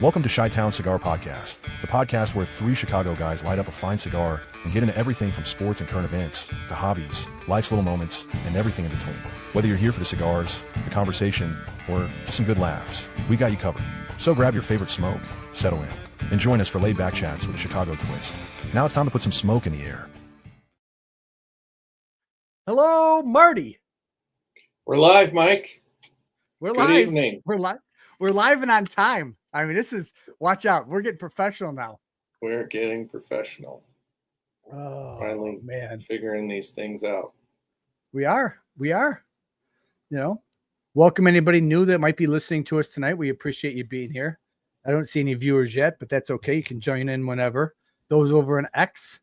Welcome to Chi-Town Cigar Podcast, the podcast where three Chicago guys light up a fine cigar and get into everything from sports and current events to hobbies, life's little moments, and everything in between. Whether you're here for the cigars, the conversation, or just some good laughs, we got you covered. So grab your favorite smoke, settle in, and join us for laid-back chats with a Chicago twist. Now it's time to put some smoke in the air. Hello, Marty. We're live, Mike. We're Good live. evening. We're live. We're live and on time. I mean, watch out. We're getting professional now. We're getting professional. Oh, Finally, man. figuring these things out. We are. Welcome anybody new that might be listening to us tonight. We appreciate you being here. I don't see any viewers yet, but that's okay. You can join in whenever. Those over in X,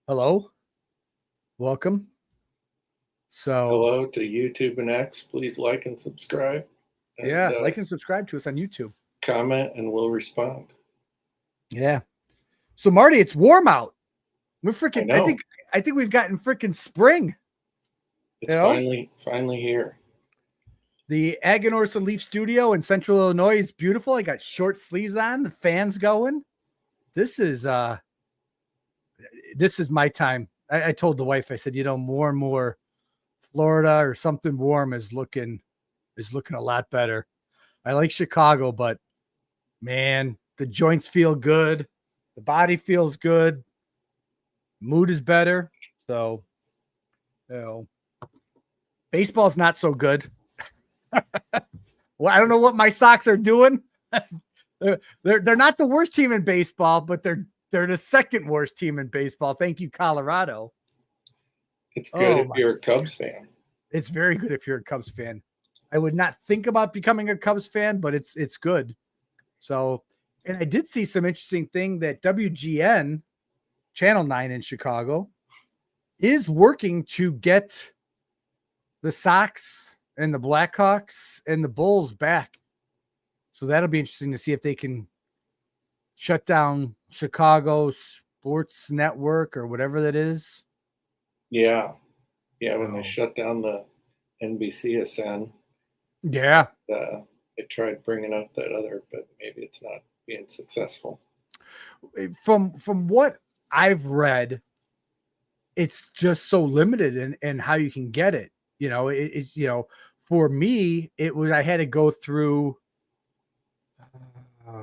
hello. Welcome. So, hello to YouTube and X. Please like and subscribe. And, like and subscribe to us on YouTube. Comment and we'll respond. Yeah. So Marty, it's warm out. We're freaking. I think we've gotten freaking spring. It's finally here. The Aganorsa Leaf Studio in Central Illinois is beautiful. I got short sleeves on. The fans going. This is my time. I told the wife. I said, more and more Florida or something warm is looking a lot better. I like Chicago, but man, the joints feel good. The body feels good. Mood is better. So, baseball's not so good. Well, I don't know what my Sox are doing. They're not the worst team in baseball, but they're the second worst team in baseball. Thank you, Colorado. It's good if you're a Cubs fan. It's very good if you're a Cubs fan. I would not think about becoming a Cubs fan, but it's good. So, and I did see some interesting thing that WGN, Channel 9 in Chicago, is working to get the Sox and the Blackhawks and the Bulls back. So that'll be interesting to see if they can shut down Chicago Sports Network or whatever that is. Yeah. Yeah, when they shut down the NBCSN. Yeah. They tried bringing up that other, but maybe it's not being successful. From what I've read, it's just so limited in how you can get it. For me, it was, I had to go through,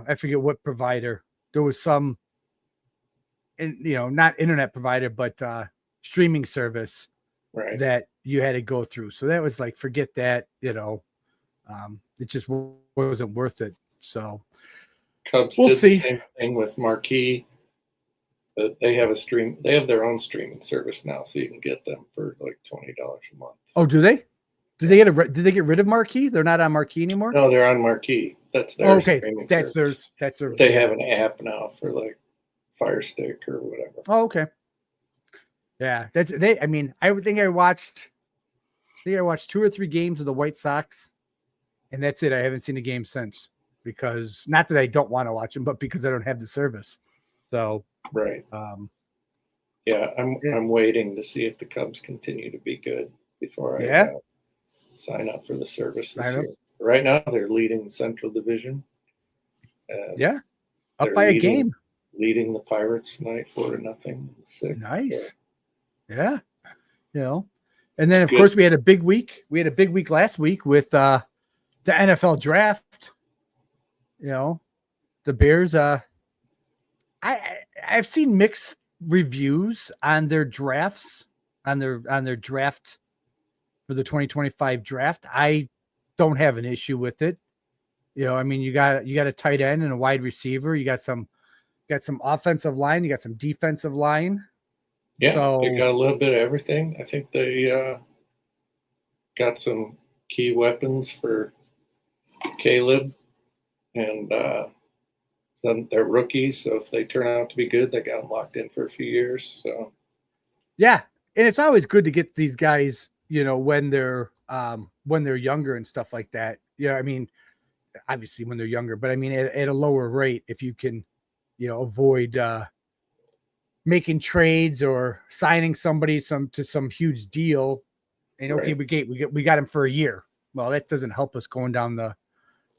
I forget what provider. There was some, not internet provider, but streaming service. Right. That you had to go through. So that was like, forget that, it just wasn't worth it. So Cubs did the same thing with Marquee. They have their own streaming service now, so you can get them for like $20 a month. Oh, do they? Did they get rid of Marquee? They're not on Marquee anymore? No, they're on Marquee. That's their streaming service. That's their. They have an app now for like Fire Stick or whatever. Oh, okay. Yeah, I would think I watched 2 or 3 games of the White Sox, and that's it. I haven't seen a game since, because not that I don't want to watch them, but because I don't have the service. So right. I'm waiting to see if the Cubs continue to be good before I sign up for the service this year. Right now, they're leading Central Division. Up by a game. Leading the Pirates tonight 4-0. Nice. So. Yeah. And then of course we had a big week. We had a big week last week with the NFL draft. The Bears. I've seen mixed reviews on their drafts, on their draft for the 2025 draft. I don't have an issue with it. You got a tight end and a wide receiver. You got some offensive line. You got some defensive line. Yeah, so, they got a little bit of everything. I think they got some key weapons for Caleb, and they're rookies. So if they turn out to be good, they got them locked in for a few years. So yeah, and it's always good to get these guys, when they're younger and stuff like that. Yeah, obviously when they're younger, but at a lower rate, if you can, avoid making trades or signing somebody to some huge deal. And okay, right. we got him for a year. Well, that doesn't help us going down the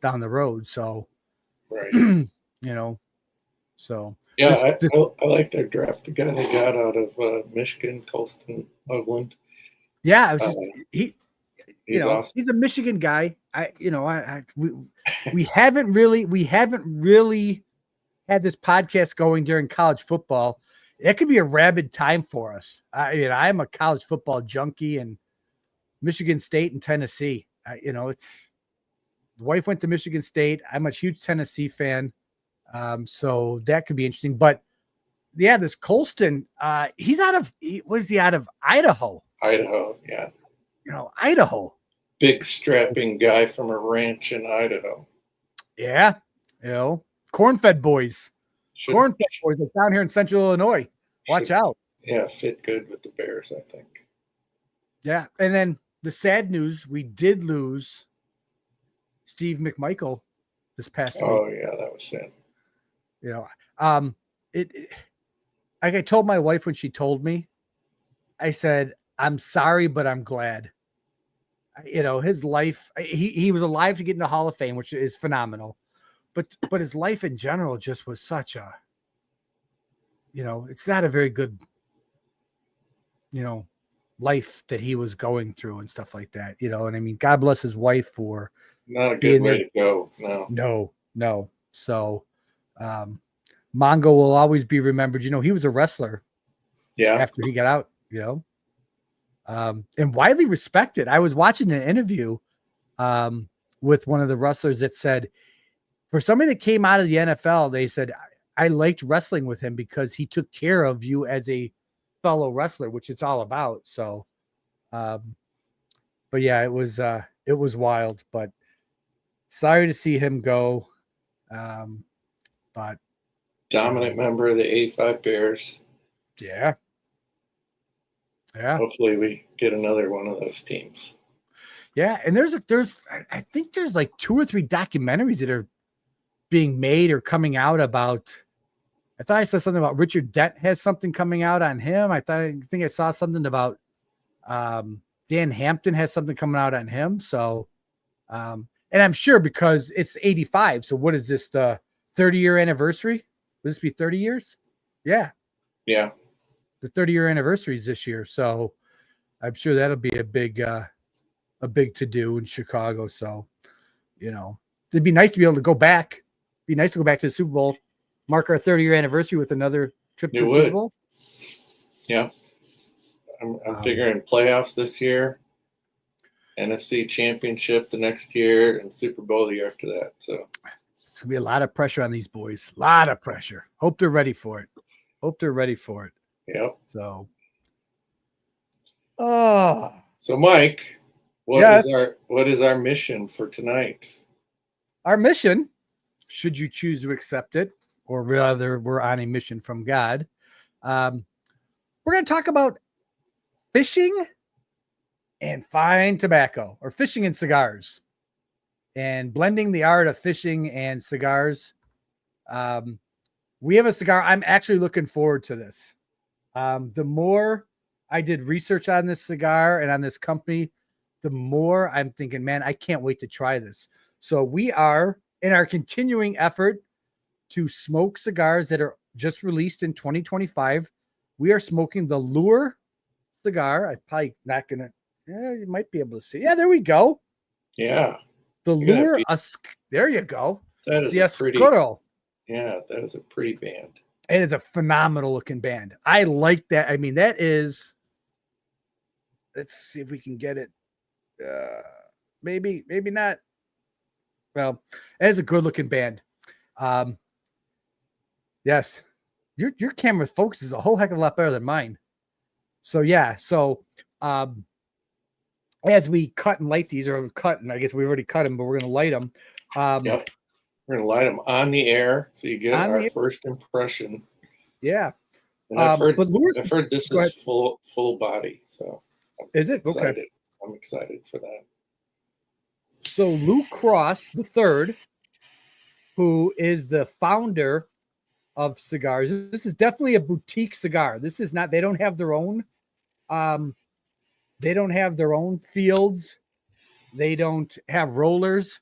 road. So right. you know. So Yeah, I like their draft. The guy they got out of Michigan, Colston Loveland. Yeah, it was just He's awesome. he's a Michigan guy. We haven't really had this podcast going during college football. It could be a rabid time for us. I'm a college football junkie, and Michigan State and Tennessee. It's the wife went to Michigan State. I'm a huge Tennessee fan, so that could be interesting. But yeah, this Colston, he's out of Idaho. Idaho, yeah. Idaho. Big strapping guy from a ranch in Idaho. Yeah, corn-fed boys. Corn-fed boys are down here in Central Illinois. Watch out. Yeah, fit good with the Bears, I think. Yeah, and then the sad news, we did lose Steve McMichael this past week. Oh, yeah, that was sad. Like I told my wife when she told me, I said, I'm sorry, but I'm glad. His life, he was alive to get into the Hall of Fame, which is phenomenal. But his life in general just was such a, it's not a very good, life that he was going through and stuff like that. And I mean, God bless his wife for not a good way to go. No. So, Mongo will always be remembered. He was a wrestler. Yeah. After he got out, and widely respected. I was watching an interview with one of the wrestlers that said, for somebody that came out of the NFL, they said, I liked wrestling with him because he took care of you as a fellow wrestler, which it's all about. So, but yeah, it was wild, but sorry to see him go. But dominant member of the 85 Bears. Yeah. Hopefully we get another one of those teams. Yeah. And I think there's like 2 or 3 documentaries that are being made or coming out about. I thought I said something about Richard Dent has something coming out on him. I think I saw something about Dan Hampton has something coming out on him. So, and I'm sure because it's 85. So what is this, the 30-year anniversary? Will this be 30 years? Yeah. Yeah. The 30-year anniversary is this year. So I'm sure that'll be a big to-do in Chicago. So, it'd be nice to be able to go back. Be nice to go back to the Super Bowl, mark our 30-year anniversary with another trip to the Super Bowl. Yeah. I'm figuring playoffs this year, NFC Championship the next year, and Super Bowl the year after that. So it's gonna be a lot of pressure on these boys. A lot of pressure. Hope they're ready for it. Yep. So, so Mike, what is our mission for tonight? Our mission, should you choose to accept it, or rather, we're on a mission from God. We're going to talk about fishing and fine tobacco, or fishing and cigars, and blending the art of fishing and cigars. We have a cigar. I'm actually looking forward to this. The more I did research on this cigar and on this company, the more I'm thinking, man, I can't wait to try this. So we are in our continuing effort to smoke cigars that are just released in 2025. We are smoking the Lure cigar. I'm probably not going to, you might be able to see. Yeah, there we go. Yeah. The Lure, there you go. That is the Oscuro. Yeah, that is a pretty band. It is a phenomenal looking band. I like that. I mean, that is, let's see if we can get it. Maybe not. Well, it is a good looking band. Yes, your camera focuses a whole heck of a lot better than mine. So yeah, as we cut and light these, or cut, and I guess we already cut them, but we're gonna light them. Yep. We're going to light them on the air so you get our first impression. Yeah. And I've heard this is full body. So is it? Excited. Okay. I'm excited for that. So Lou Cross III, who is the founder of cigars. This is definitely a boutique cigar. This is not, they don't have their own fields. They don't have rollers.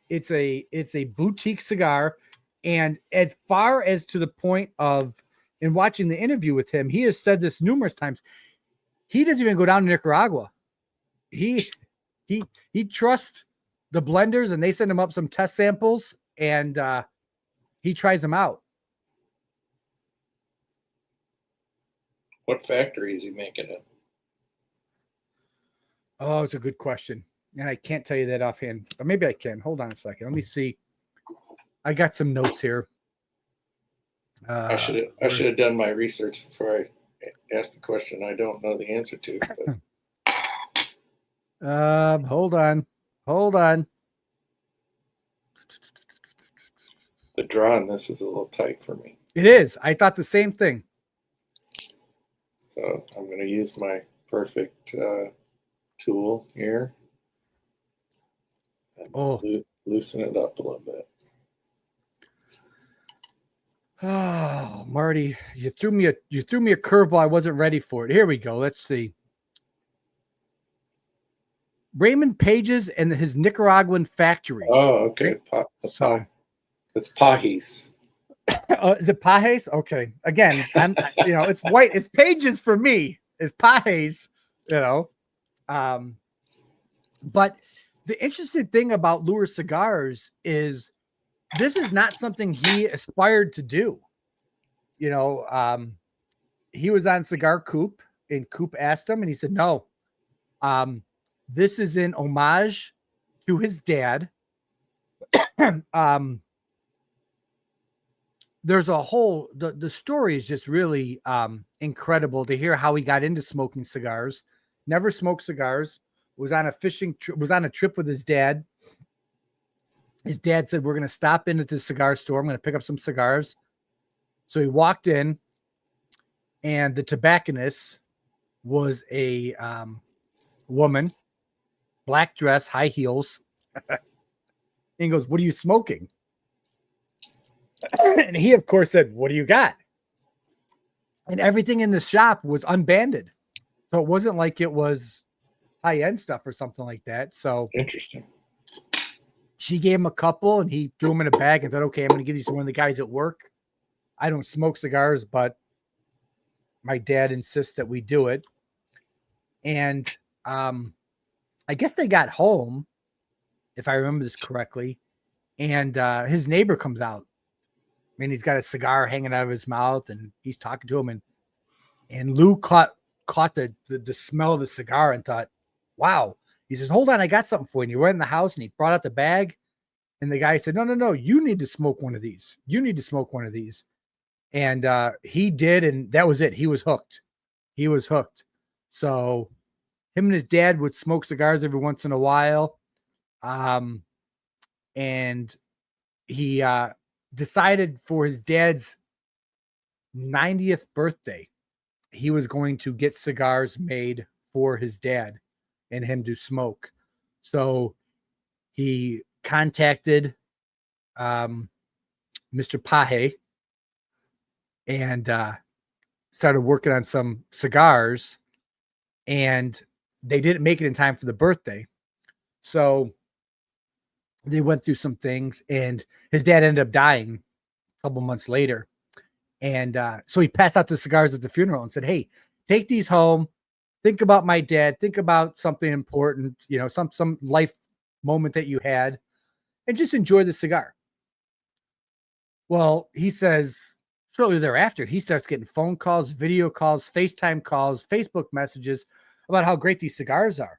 It's a boutique cigar. And as far as to the point of, in watching the interview with him, he has said this numerous times. He doesn't even go down to Nicaragua. He trusts the blenders, and they send him up some test samples, and he tries them out. What factory is he making it? Oh, it's a good question. And I can't tell you that offhand. Or maybe I can. Hold on a second. Let me see. I got some notes here. I should have done my research before I asked the question I don't know the answer to. But. Hold on. The draw on this is a little tight for me. It is. I thought the same thing. So I'm going to use my perfect tool here. And loosen it up a little bit. Oh, Marty, you threw me a curveball. I wasn't ready for it. Here we go. Let's see. Raymond Pages and his Nicaraguan factory. Oh, okay. So it's Pajes. Is it Pajes? Okay. Again, it's white. It's Pages for me. It's Pajes. But the interesting thing about Lure Cigars is this is not something he aspired to do. He was on Cigar Coop, and Coop asked him, and he said, no, this is in homage to his dad. There's a whole, the story is just really incredible to hear how he got into smoking cigars. Never smoked cigars, was on a trip with his dad. His dad said, we're going to stop into the cigar store. I'm going to pick up some cigars. So he walked in, and the tobacconist was a woman, black dress, high heels. And he goes, what are you smoking? And he, of course, said, what do you got? And everything in the shop was unbanded. So it wasn't like it was high-end stuff or something like that. So interesting. She gave him a couple, and he threw them in a bag and said, okay, I'm going to give these to one of the guys at work. I don't smoke cigars, but my dad insists that we do it. And I guess they got home, if I remember this correctly, and his neighbor comes out, and he's got a cigar hanging out of his mouth, and he's talking to him, and Lou caught the smell of the cigar and thought, wow. He says, hold on, I got something for you. And he went in the house, and he brought out the bag, and the guy said, no, you need to smoke one of these. You need to smoke one of these. And he did, and that was it. He was hooked. So him and his dad would smoke cigars every once in a while. And he decided for his dad's 90th birthday, he was going to get cigars made for his dad and him to smoke. So he contacted Mr. Paje and started working on some cigars, and they didn't make it in time for the birthday. So they went through some things, and his dad ended up dying a couple months later. And so he passed out the cigars at the funeral and said, hey, take these home. Think about my dad. Think about something important, some life moment that you had, and just enjoy the cigar. Well, he says shortly thereafter, he starts getting phone calls, video calls, FaceTime calls, Facebook messages about how great these cigars are.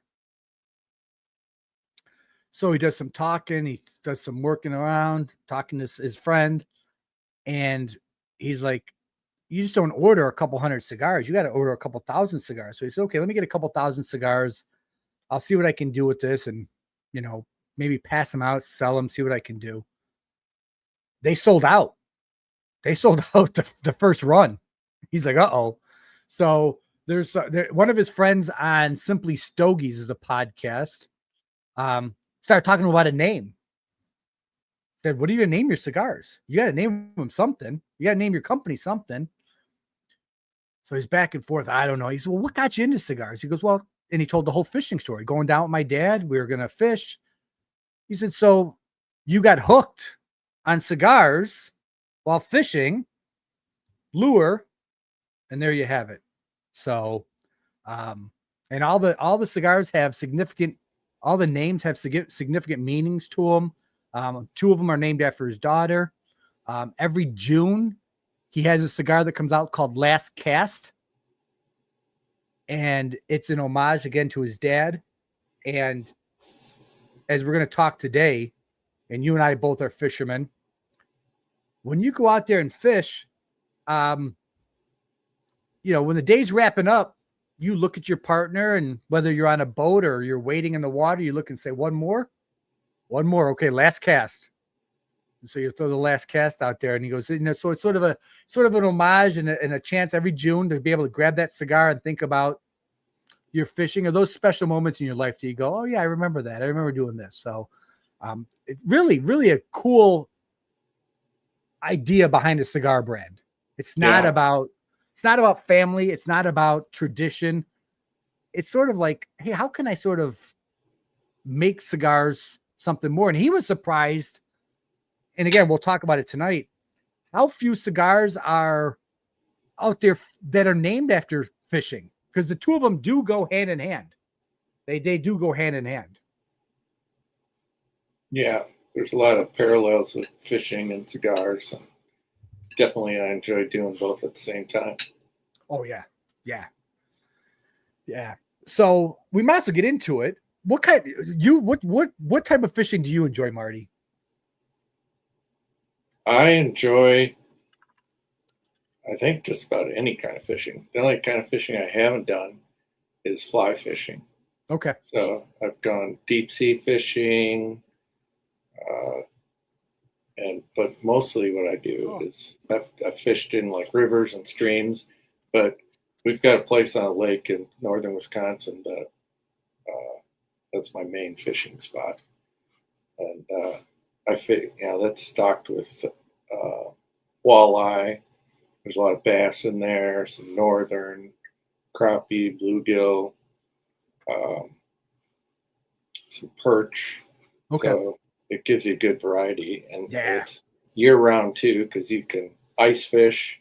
So he does some talking. He does some working around, talking to his friend. And he's like, you just don't order a couple hundred cigars. You got to order a couple thousand cigars. So he said, okay, let me get a couple thousand cigars. I'll see what I can do with this, and, maybe pass them out, sell them, see what I can do. They sold out. The first run. He's like, uh-oh. So there's one of his friends on Simply Stogies is a podcast. Started talking about a name. Said, what are you going to name your cigars? You got to name them something. You got to name your company something. So he's back and forth. I don't know. He said, well, what got you into cigars? He goes, well, and he told the whole fishing story. Going down with my dad, we were going to fish. He said, so you got hooked on cigars while fishing, lure, and there you have it. So, and all the cigars have significant, all the names have significant meanings to them. 2 of them are named after his daughter. Every June, he has a cigar that comes out called Last Cast. And it's an homage again to his dad. And as we're going to talk today, and you and I both are fishermen, when you go out there and fish, when the day's wrapping up, you look at your partner, and whether you're on a boat or you're wading in the water, you look and say, one more. Okay, last cast. And so you throw the last cast out there, and he goes, so it's sort of an homage and a chance every June to be able to grab that cigar and think about your fishing or those special moments in your life that you go, oh yeah, I remember that. I remember doing this. So it's really, really a cool idea behind a cigar brand. It's not about family. It's not about tradition. It's sort of like, hey, how can I sort of make cigars something more? And he was surprised. And again, we'll talk about it tonight. How few cigars are out there that are named after fishing, because the 2 of them do go hand in hand. They do go hand in hand. Yeah, there's a lot of parallels with fishing and cigars. And definitely, I enjoy doing both at the same time. Oh yeah. So we might as well get into it. What type of fishing do you enjoy, Marty? I enjoy, I think, just about any kind of fishing. The only kind of fishing I haven't done is fly fishing. Okay. So I've gone deep sea fishing, but mostly what I do is I've fished in like rivers and streams, but we've got a place on a lake in northern Wisconsin that that's my main fishing spot, and that's stocked with walleye. There's a lot of bass in there, some northern crappie, bluegill, some perch. Okay. So it gives you a good variety, and it's year round too, because you can ice fish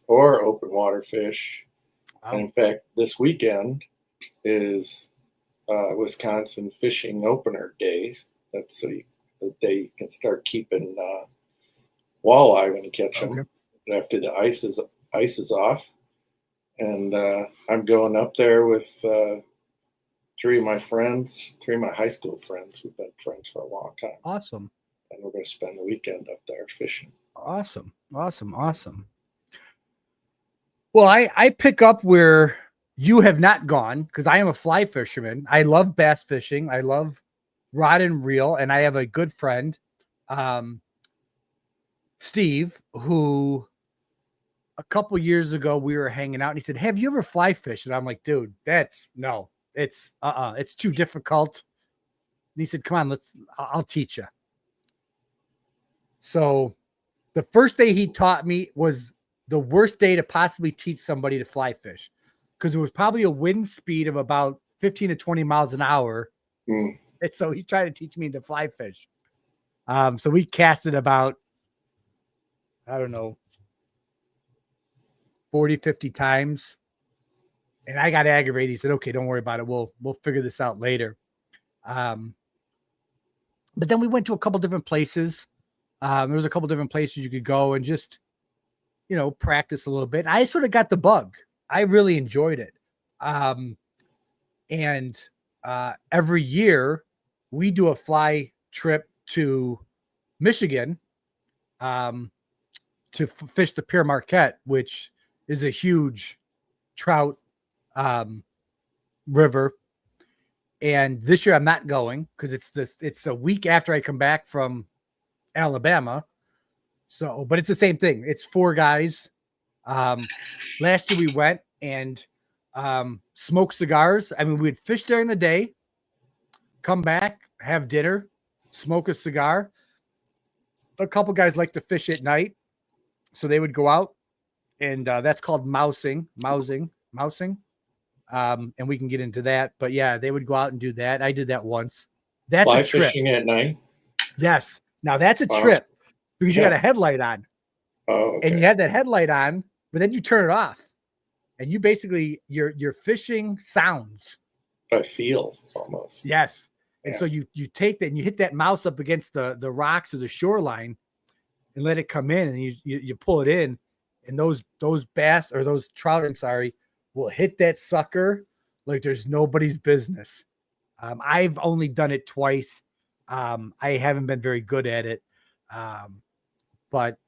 or open water fish. Wow. And in fact, this weekend is Wisconsin Fishing Opener Days. That's the day you can start keeping walleye when you catch them after the ice is off. And I'm going up there with 3 of my high school friends. We've been friends for a long time. Awesome. And we're going to spend the weekend up there fishing. Awesome. Well, I pick up where you have not gone, because I am a fly fisherman. I love bass fishing. I love rod and reel. And I have a good friend, Steve, who a couple years ago we were hanging out, and he said, have you ever fly fished? And I'm like, dude, it's too difficult. And he said, come on, I'll teach you. So the first day he taught me was the worst day to possibly teach somebody to fly fish, because it was probably a wind speed of about 15 to 20 miles an hour. And so he tried to teach me to fly fish. So we casted about, I don't know, 40, 50 times. And I got aggravated. He said, okay, don't worry about it. We'll figure this out later. But then we went to a couple different places. There was a couple different places you could go and just, practice a little bit. I sort of got the bug. I really enjoyed it. And every year we do a fly trip to Michigan to fish the Pere Marquette, which is a huge trout river. And this year I'm not going because it's a week after I come back from Alabama. So, but it's the same thing. It's 4 guys. Last year we went and smoked cigars. I mean, we'd fish during the day, come back, have dinner, smoke a cigar. A couple guys like to fish at night, so they would go out, and that's called mousing. And we can get into that. But yeah, they would go out and do that. I did that once. That's fly a trip. Fishing at night. Yes, Now that's a Wow. trip because you Yeah. got a headlight on, Oh, okay. and you have that headlight on, but then you turn it off, and you basically your fishing sounds. By feel almost. Yes. And Yeah. so you take that and you hit that mouse up against the rocks or the shoreline and let it come in, and you pull it in, and those bass or those trout, I'm sorry, will hit that sucker like there's nobody's business. I've only done it twice. I haven't been very good at it. But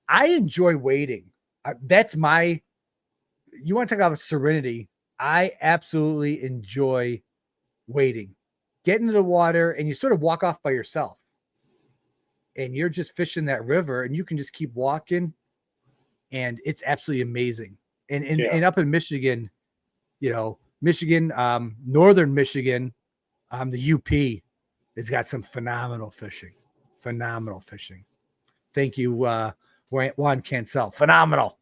I enjoy waiting. That's my, you want to talk about serenity. I absolutely enjoy waiting. Get into the water and you sort of walk off by yourself. And you're just fishing that river and you can just keep walking. And it's absolutely amazing. And up in Michigan, Michigan, northern Michigan, the UP has got some phenomenal fishing. Thank you, Juan Cancel. Phenomenal.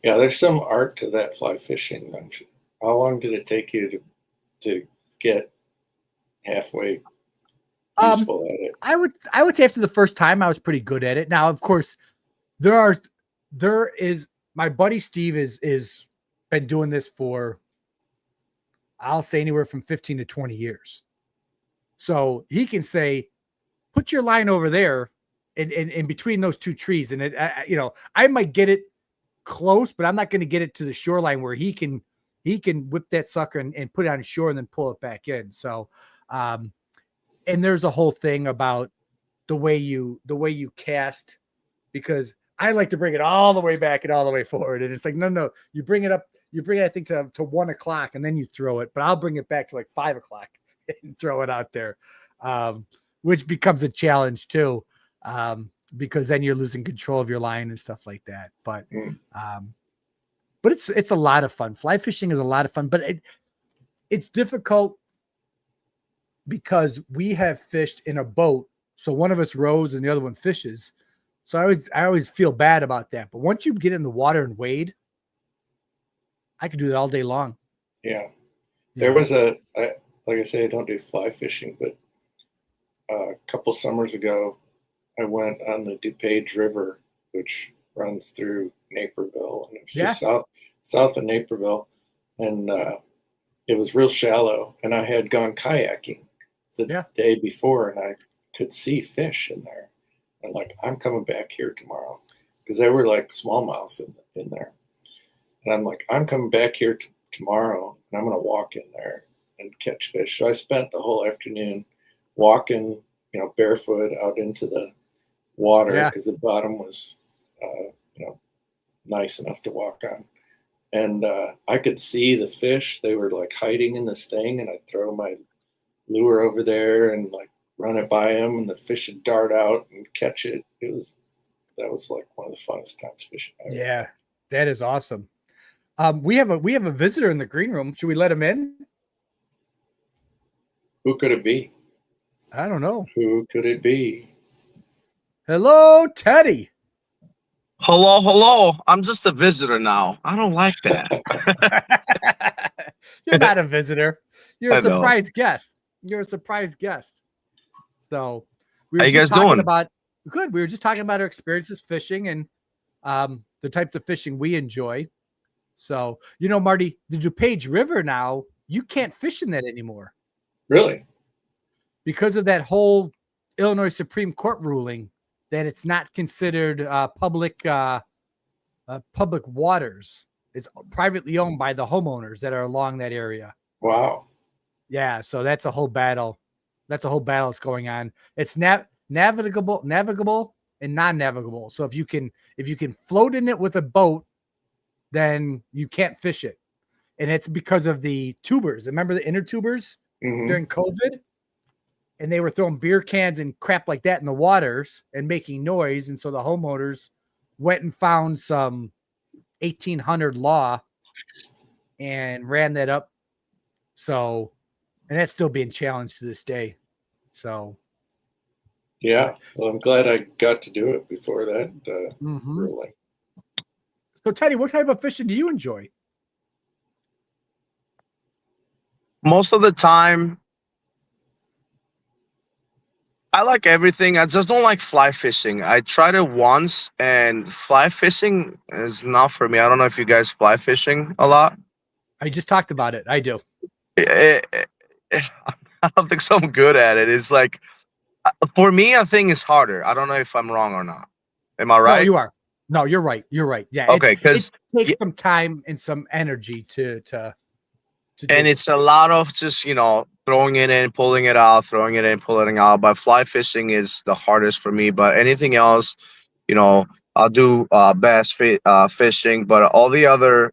Yeah, there's some art to that fly fishing. How long did it take you to get halfway useful at it? I would say after the first time I was pretty good at it. Now, of course, there is my buddy Steve is been doing this for, I'll say, anywhere from 15 to 20 years. So he can say, put your line over there in between those two trees. And I might get it close, but I'm not going to get it to the shoreline where he can whip that sucker and put it on shore and then pull it back in. So, and there's a whole thing about the way you cast, because I like to bring it all the way back and all the way forward. And it's like, no, you bring it, I think to 1 o'clock and then you throw it, but I'll bring it back to like 5 o'clock and throw it out there. Which becomes a challenge too. Because then you're losing control of your line and stuff like that. But it's a lot of fun. Fly fishing is a lot of fun, but it's difficult because we have fished in a boat. So one of us rows and the other one fishes. So I always feel bad about that. But once you get in the water and wade, I could do that all day long. Yeah. There was like I say, I don't do fly fishing, but a couple summers ago, I went on the DuPage River, which runs through Naperville, and it's just south of Naperville, and it was real shallow. And I had gone kayaking the day before, and I could see fish in there. And like, I'm coming back here tomorrow, because they were like smallmouth in there. And I'm like, I'm coming back here tomorrow, and I'm going to walk in there and catch fish. So I spent the whole afternoon walking, barefoot out into the water, because the bottom was, nice enough to walk on. And I could see the fish. They were like hiding in this thing, and I'd throw my lure over there and like run it by them, and the fish would dart out and catch it. That was like one of the funnest times fishing ever. Yeah, that is awesome. We have a visitor in the green room. Should we let him in? Who could it be? I don't know. Who could it be? Hello, Teddy. Hello. I'm just a visitor now. I don't like that. You're not a visitor. You're a surprise guest. So we were How you guys doing? Good. We were just talking about our experiences fishing and the types of fishing we enjoy. So, Marty, the DuPage River now, you can't fish in that anymore. Really? Because of that whole Illinois Supreme Court ruling that it's not considered public waters. It's privately owned by the homeowners that are along that area. Wow. Yeah, so that's a whole battle. That's going on. It's navigable and non-navigable. So if you can float in it with a boat, then you can't fish it. And it's because of the tubers. Remember the inner tubers during COVID? And they were throwing beer cans and crap like that in the waters and making noise. And so the homeowners went and found some 1800 law and ran that up. So, and that's still being challenged to this day. So, yeah, well, I'm glad I got to do it before that ruling. So, Teddy, what type of fishing do you enjoy? Most of the time, I like everything. I just don't like fly fishing. I tried it once, and fly fishing is not for me. I don't know if you guys fly fishing a lot. I just talked about it. I do. Eh, eh, eh, I don't think so. I'm good at it. It's like for me, I think it's harder. I don't know if I'm wrong or not. Am I No, right? you are. No, you're right. You're right. Yeah. Okay, It because takes some time and some energy to do and it. it's a lot of just throwing it in, pulling it out, throwing it in, pulling it out. But fly fishing is the hardest for me. But anything else, I'll do fishing. But all the other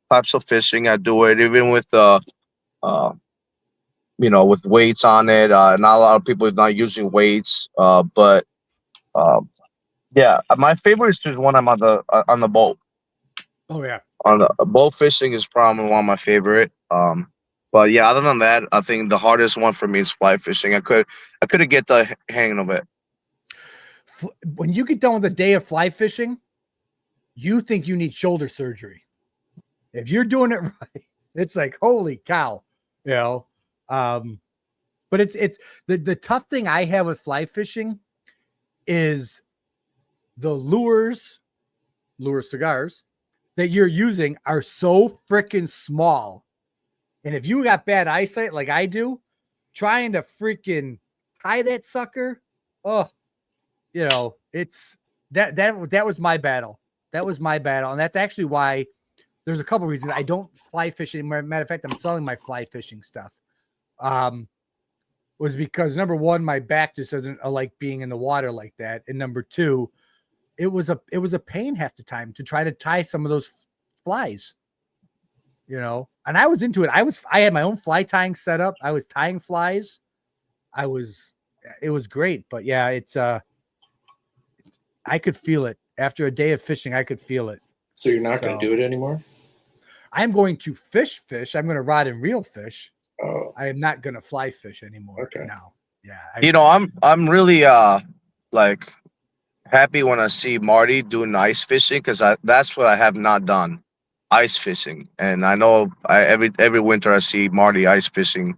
types of fishing, I do it even with uh, with weights on it. Not a lot of people are not using weights, but um, yeah, my favorite is just when I'm on the boat. Oh yeah. On the boat fishing is probably one of my favorite. But yeah, other than that, I think the hardest one for me is fly fishing. I couldn't get the hang of it. When you get done with a day of fly fishing, you think you need shoulder surgery. If you're doing it right, it's like holy cow, you know. But it's the tough thing I have with fly fishing is the lure cigars that you're using are so freaking small. And if you got bad eyesight like I do, trying to freaking tie that sucker, it's that was my battle. That was my battle. And that's actually why there's a couple reasons I don't fly fishing. Matter of fact, I'm selling my fly fishing stuff. Was because number one, my back just doesn't like being in the water like that. And number two, it was a pain half the time to try to tie some of those flies, and I was into it. I had my own fly tying setup. I was tying flies. It was great, but yeah, I could feel it after a day of fishing. I could feel it. So you're not going to do it anymore? I'm going to fish. I'm going to rod and reel fish. Oh, I am not going to fly fish anymore. Okay. Now. Yeah. I'm really like happy when I see Marty doing ice fishing because that's what I have not done, ice fishing. And I know every winter I see Marty ice fishing,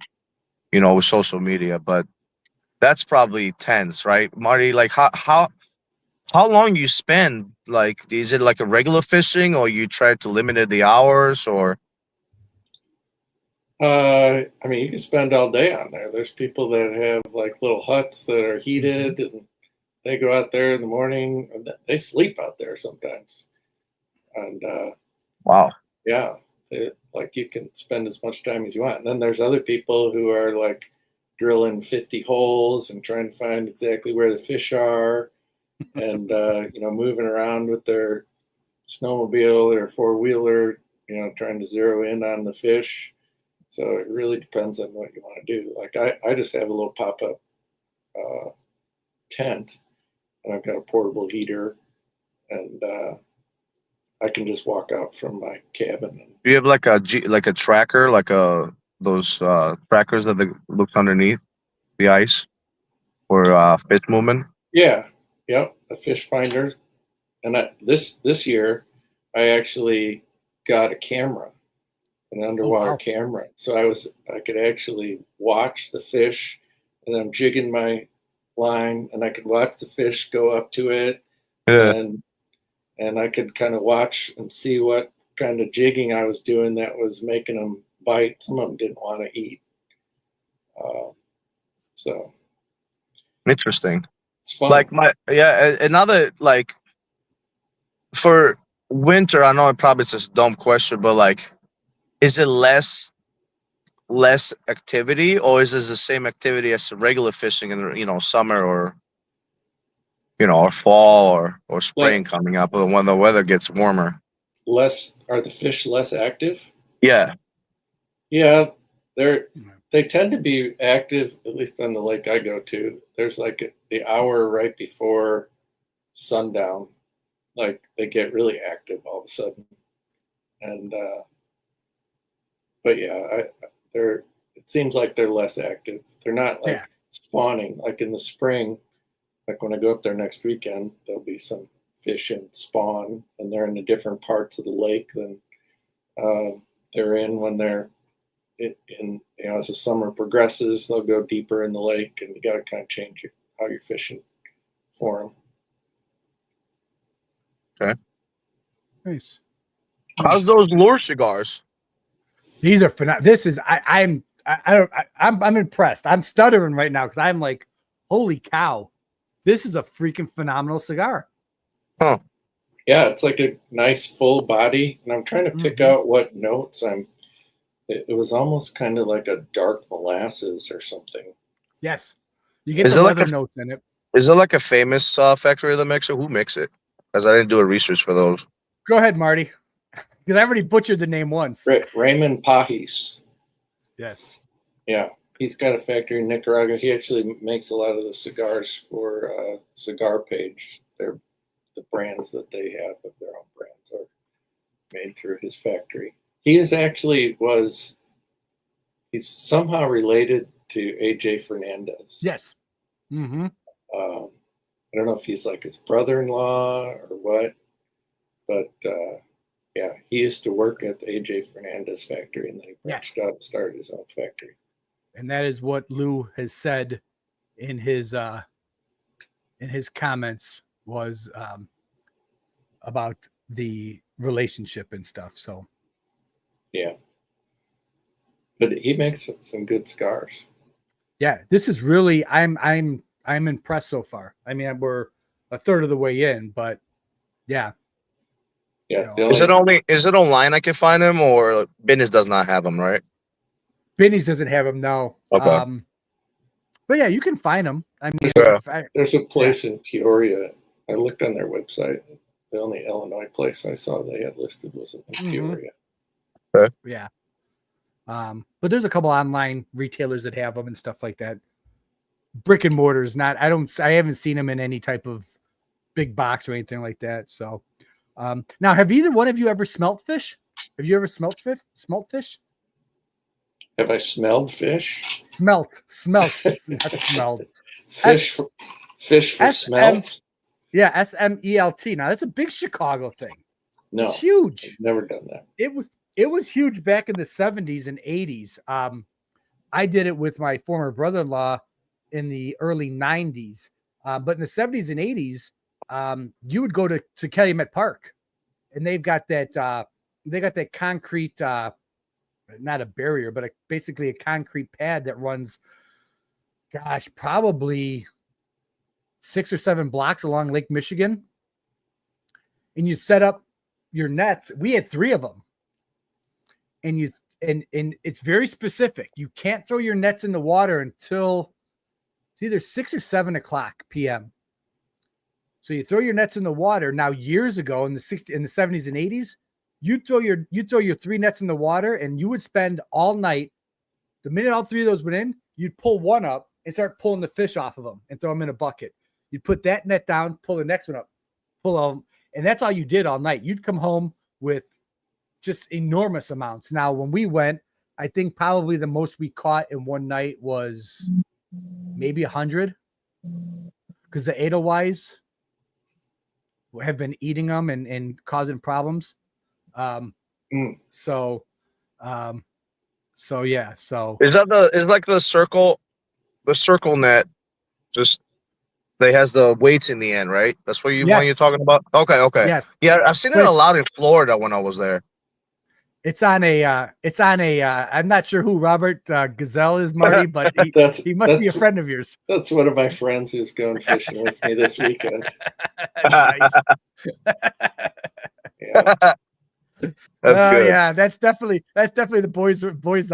with social media. But that's probably tense, right, Marty? Like how long you spend? Like, is it like a regular fishing, or you try to limit the hours, or? I mean, you can spend all day on there. There's people that have like little huts that are heated, and they go out there in the morning. And they sleep out there sometimes, and Wow. yeah, like you can spend as much time as you want. And then there's other people who are like drilling 50 holes and trying to find exactly where the fish are, and moving around with their snowmobile or four-wheeler, trying to zero in on the fish. So it really depends on what you want to do. Like I just have a little pop-up tent, and I've got a portable heater, and I can just walk out from my cabin. Do you have like a tracker, like those trackers that looks underneath the ice for fish movement? Yeah, a fish finder. And this year, I actually got a camera, an underwater camera, so I could actually watch the fish, and I'm jigging my line, and I could watch the fish go up to it, and I could kind of watch and see what kind of jigging I was doing that was making them bite. Some of them didn't want to eat. So Interesting. it's fun. Like another like for winter. I know it probably it's a dumb question, but like, is it less activity, or is this the same activity as regular fishing in summer or or fall or spring coming up when the weather gets warmer? Are the fish less active? Yeah. Yeah, they tend to be active, at least on the lake I go to. There's like the hour right before sundown, like they get really active all of a sudden. And but yeah, it seems like they're less active. They're not like spawning like in the spring. Like when I go up there next weekend, there'll be some fish in spawn, and they're in the different parts of the lake than they're in when they're in as the summer progresses. They'll go deeper in the lake, and you got to kind of change how you're fishing for them. Nice. How's those lure cigars? These are phenomenal. This is I'm impressed. I'm stuttering right now because I'm like, holy cow, this is a freaking phenomenal cigar. Huh. Yeah, it's like a nice full body, and I'm trying to pick out what notes it was almost kind of like a dark molasses or something. Yes, you get Is the it like leather notes in it. Is it like a famous factory of the mixer? Who makes it? Because I didn't do a research for those. Go ahead, Marty. Because I already butchered the name once. Raymond Pajis. Yes. Yeah, he's got a factory in Nicaragua. He actually makes a lot of the cigars for Cigar Page. They're the brands that they have of their own brands are made through his factory. He is actually he's somehow related to AJ Fernandez. Yes. Mm-hmm. I don't know if he's like his brother-in-law or what, but yeah, he used to work at the AJ Fernandez factory, and then he branched out and started his own factory. And that is what Lou has said in his comments was about the relationship and stuff. So yeah, but he makes some good cigars. Yeah, this is really I'm impressed so far. I mean, we're a third of the way in, but yeah. Yeah. Is it online I can find them, or Business does not have them, right? Benny's doesn't have them now. Okay. But yeah, you can find them. I mean, there's a place in Peoria. I looked on their website. The only Illinois place I saw they had listed was in Peoria. Okay. Yeah. But there's a couple online retailers that have them and stuff like that. Brick and mortars, I haven't seen them in any type of big box or anything like that. So, now have either one of you ever smelt fish? Have you ever smelt fish? Have I smelled fish? Smelt, not smelled. Fish for smelt? Yeah, SMELT. Now that's a big Chicago thing. No, it's huge. I've never done that. It was huge back in the 70s and 80s. I did it with my former brother-in-law in the early 90s. But in the 70s and 80s, you would go to Calumet Park, and they've got that concrete, not a barrier, but basically a concrete pad that runs, gosh, probably 6 or 7 blocks along Lake Michigan. And you set up your nets. We had 3 of them. And it's very specific. You can't throw your nets in the water until it's either 6 or 7 o'clock p.m. So you throw your nets in the water. Now, years ago in the 70s and 80s, you'd throw your 3 nets in the water, and you would spend all night. The minute all 3 of those went in, you'd pull one up and start pulling the fish off of them and throw them in a bucket. You'd put that net down, pull the next one up, pull them, and that's all you did all night. You'd come home with just enormous amounts. Now, when we went, I think probably the most we caught in one night was maybe 100, because the Edelweiss have been eating them and causing problems. So yeah. So is like the circle net, just they has the weights in the end, right? That's what Yes. you're talking about. Okay. Yes. Yeah, I've seen it a lot in Florida when I was there. It's on a I'm not sure who Robert Gazelle is, Marty, but he must be a friend of yours. That's one of my friends who's going fishing with me this weekend. Nice. Yeah. That's good. Yeah, that's definitely the boys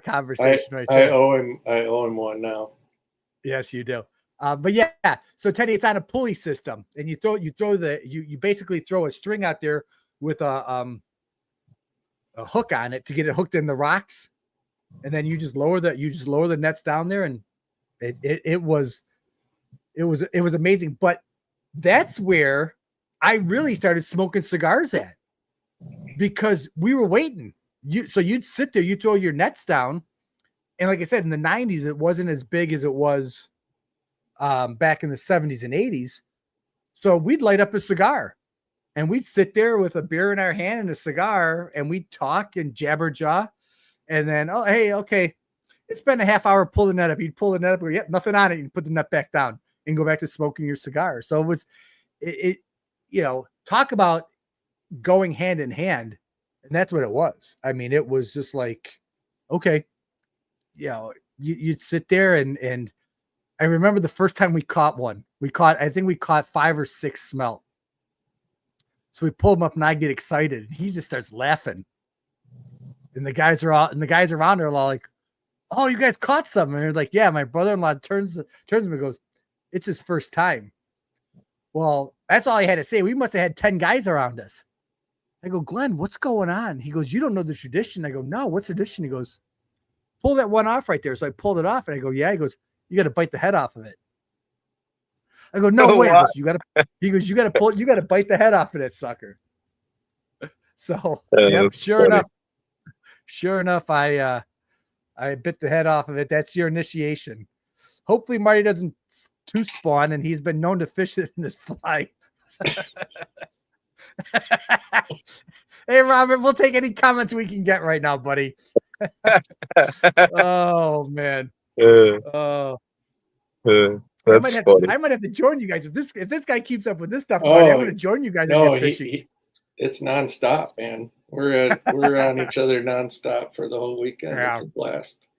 conversation right there. I owe him one now. Yes, you do. But yeah, so Teddy, it's on a pulley system, and you basically throw a string out there with a hook on it to get it hooked in the rocks, and then you just lower the nets down there, and it was amazing. But that's where I really started smoking cigars at, because we were waiting. So you'd sit there, you throw your nets down, and like I said, in the 90s, it wasn't as big as it was back in the 70s and 80s. So we'd light up a cigar, and we'd sit there with a beer in our hand and a cigar, and we'd talk and jabber jaw. And then, oh, hey, okay, it's been a half hour pulling that up. You'd pull the net up, go, yep, nothing on it. You'd put the net back down. and go back to smoking your cigar. So it was, talk about going hand in hand. And that's what it was. I mean, it was just like, okay, you'd sit there and I remember the first time we caught one. I think we caught 5 or 6 smelt. So we pulled him up and I get excited. And he just starts laughing. And the guys around are all like, "Oh, you guys caught something." And they're like, "Yeah." My brother-in-law turns to him and goes, "It's his first time." Well, that's all he had to say. We must have had 10 guys around us. I go, "Glenn, what's going on?" He goes, "You don't know the tradition." I go, "No, what's the tradition?" He goes, "Pull that one off right there." So I pulled it off and I go, "Yeah." He goes, "You got to bite the head off of it." I go, "No way." He goes, you got to bite the head off of that sucker. So yep, sure enough, I bit the head off of it. That's your initiation. Hopefully Marty doesn't too spawn, and he's been known to fish it in his fly. Hey, Robert, we'll take any comments we can get right now, buddy. Oh man. That's funny. I might have to join you guys if this guy keeps up with this stuff. Marty, I'm going to join you guys. No, it's nonstop, man. We're on each other nonstop for the whole weekend. Yeah. It's a blast.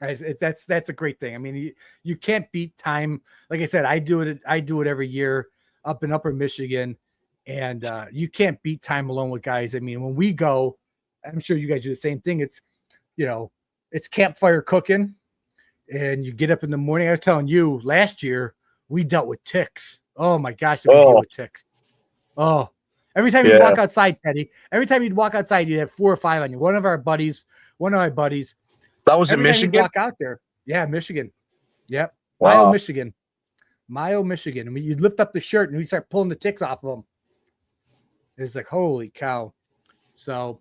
That's a great thing. I mean, you can't beat time. Like I said, I do it every year up in Upper Michigan, and you can't beat time alone with guys. I mean, when we go, I'm sure you guys do the same thing. It's it's campfire cooking. And you get up in the morning. I was telling you last year we dealt with ticks. Oh my gosh, we deal with ticks. Oh, every time you'd walk outside, Teddy. Every time you'd walk outside, you'd have 4 or 5 on you. One of my buddies. That was in Michigan. Walk out there, yeah, Michigan. Yep, wow. Mayo, Michigan. I mean, you'd lift up the shirt and we'd start pulling the ticks off of them. It's like holy cow. So,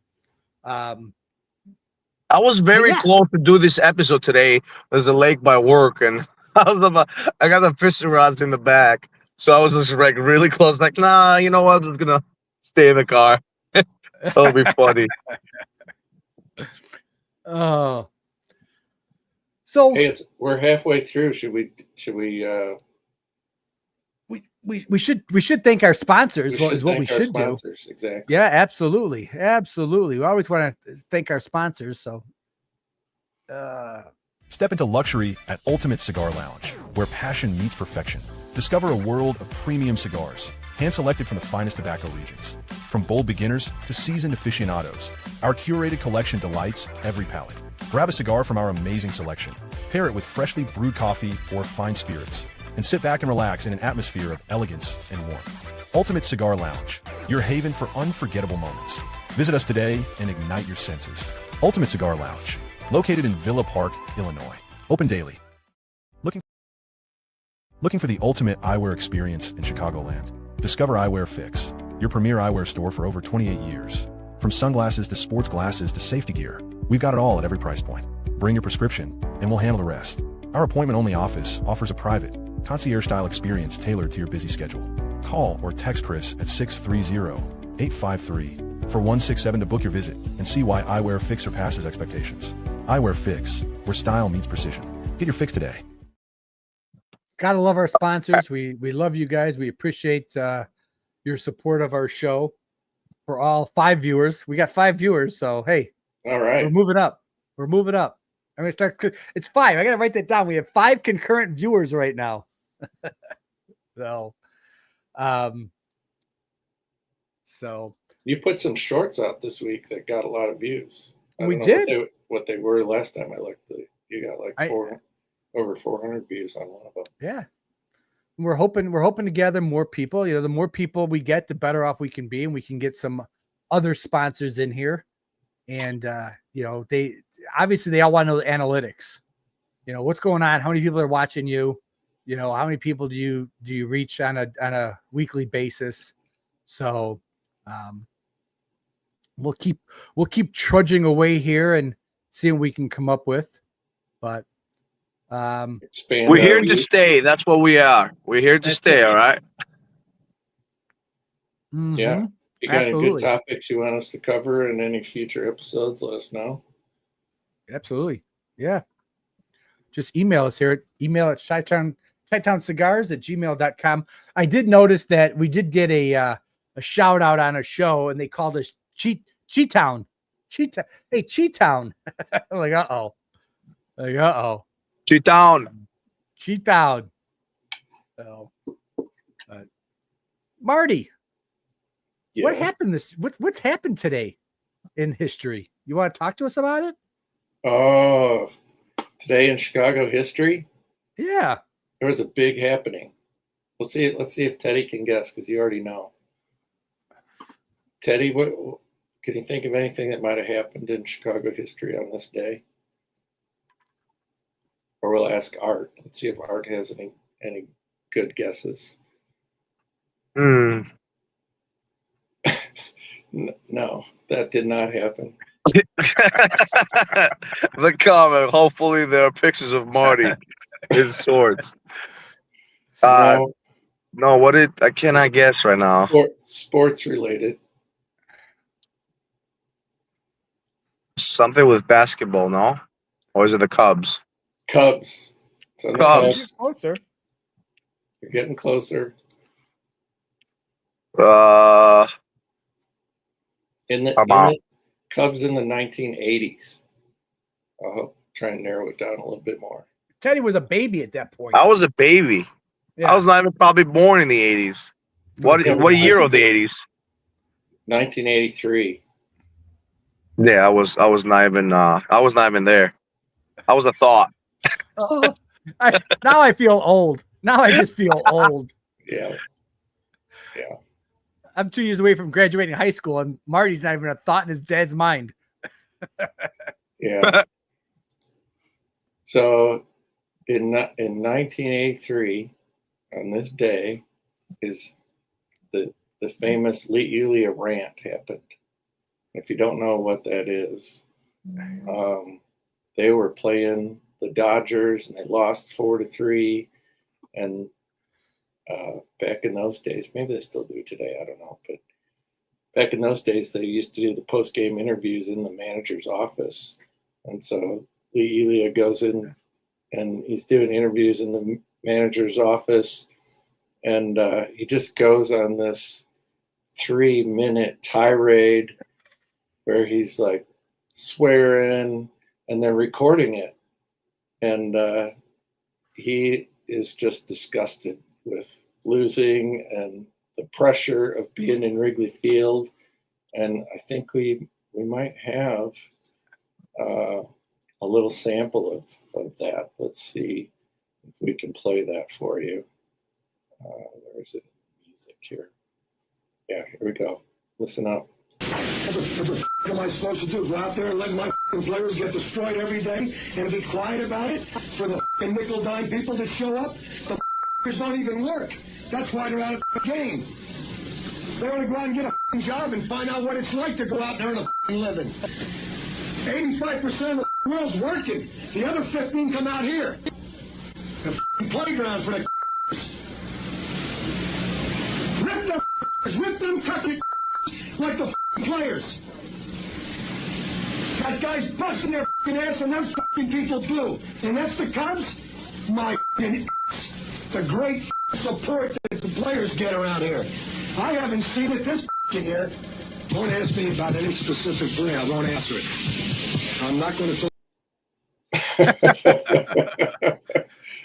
I was very close to do this episode today. There's a lake by work, and I got the fishing rods in the back, so I was just like really close. Like, nah, you know what? I'm just gonna stay in the car. That'll be funny. Oh, so hey, we're halfway through. Should we? We should thank our sponsors. Is what we should do. Exactly. Yeah, absolutely. We always want to thank our sponsors. So, step into luxury at Ultimate Cigar Lounge, where passion meets perfection. Discover a world of premium cigars, hand-selected from the finest tobacco regions. From bold beginners to seasoned aficionados, our curated collection delights every palate. Grab a cigar from our amazing selection, pair it with freshly brewed coffee or fine spirits, and sit back and relax in an atmosphere of elegance and warmth. Ultimate Cigar Lounge, your haven for unforgettable moments. Visit us today and ignite your senses. Ultimate Cigar Lounge, located in Villa Park, Illinois. Open daily. Looking for the ultimate eyewear experience in Chicagoland? Discover Eyewear Fix, your premier eyewear store for over 28 years. From sunglasses to sports glasses to safety gear, we've got it all at every price point. Bring your prescription, and we'll handle the rest. Our appointment-only office offers a private, concierge-style experience tailored to your busy schedule. Call or text Chris at 630-853-4167 to book your visit and see why Eyewear Fix surpasses expectations. Eyewear Fix, where style meets precision. Get your fix today. Gotta love our sponsors. We love you guys. We appreciate your support of our show. For all 5 viewers, we got 5 viewers. So hey, all right, we're moving up. I'm gonna start. It's 5. I gotta write that down. We have 5 concurrent viewers right now. So you put some shorts out this week that got a lot of views. We did what they were last time. I looked. You got like over 400 views on one of them. Yeah, we're hoping to gather more people. The more people we get, the better off we can be, and we can get some other sponsors in here. And they obviously all want to know the analytics. What's going on? How many people are watching you? How many people do you reach on a weekly basis? So we'll keep trudging away here and see what we can come up with. But we're here to stay. That's what we are. We're here to stay. All right. Mm-hmm. Yeah. If you got any good topics you want us to cover in any future episodes, let us know. Absolutely. Yeah. Just email us here at tightowncigars@gmail.com. I did notice that we did get a shout out on a show, and they called us Cheetown. Hey, Cheetown. I'm like, uh-oh. Two down. Cheetown. So, Marty, what happened what's happened today in history? You want to talk to us about it? Oh, today in Chicago history? Yeah. There was a big happening. Let's see if Teddy can guess, because you already know. Teddy, what can you think of anything that might have happened in Chicago history on this day? Or we'll ask Art. Let's see if Art has any good guesses. Hmm. No, that did not happen. The comment. Hopefully, there are pictures of Marty in swords. No, No, what did I cannot guess right now. sports related. Something with basketball, no? Or is it the Cubs? Cubs. It's on the Cubs. Cubs. Closer. You're getting closer. In the Cubs in the 1980s. I'll try and narrow it down a little bit more. Teddy was a baby at that point. I was a baby. Yeah. I was not even probably born in the 80s. What year of the 80s? 1983. Yeah, I was not even there. I was a thought. Oh, now I feel old. Now I just feel old. Yeah. I'm 2 years away from graduating high school, and Marty's not even a thought in his dad's mind. Yeah. So in 1983, on this day, is the famous Lee Yulia rant happened. If you don't know what that is, they were playing the Dodgers and they lost 4-3. And back in those days, maybe they still do today, I don't know. But back in those days, they used to do the post-game interviews in the manager's office. And so Lee Elia goes in and he's doing interviews in the manager's office. And he just goes on this 3-minute tirade where he's like swearing, and they're recording it. And he is just disgusted with losing and the pressure of being in Wrigley Field. And I think we might have a little sample of that. Let's see if we can play that for you. Where is it? Music here. Yeah, here we go. Listen up. What the am I supposed to do? Go out there and let my players get destroyed every day and be quiet about it? For the nickel dime people that show up? The don't even work. That's why they're out of the game. They want to go out and get a job and find out what it's like to go out there and living. 85% of the world's working. The other 15 come out here. The playground for the rip them country like the players. Got guys busting their ass, and those people do. And that's the Cubs? The great support that the players get around here. I haven't seen it this year. Don't ask me about any specific player. I won't answer it. I'm not going to.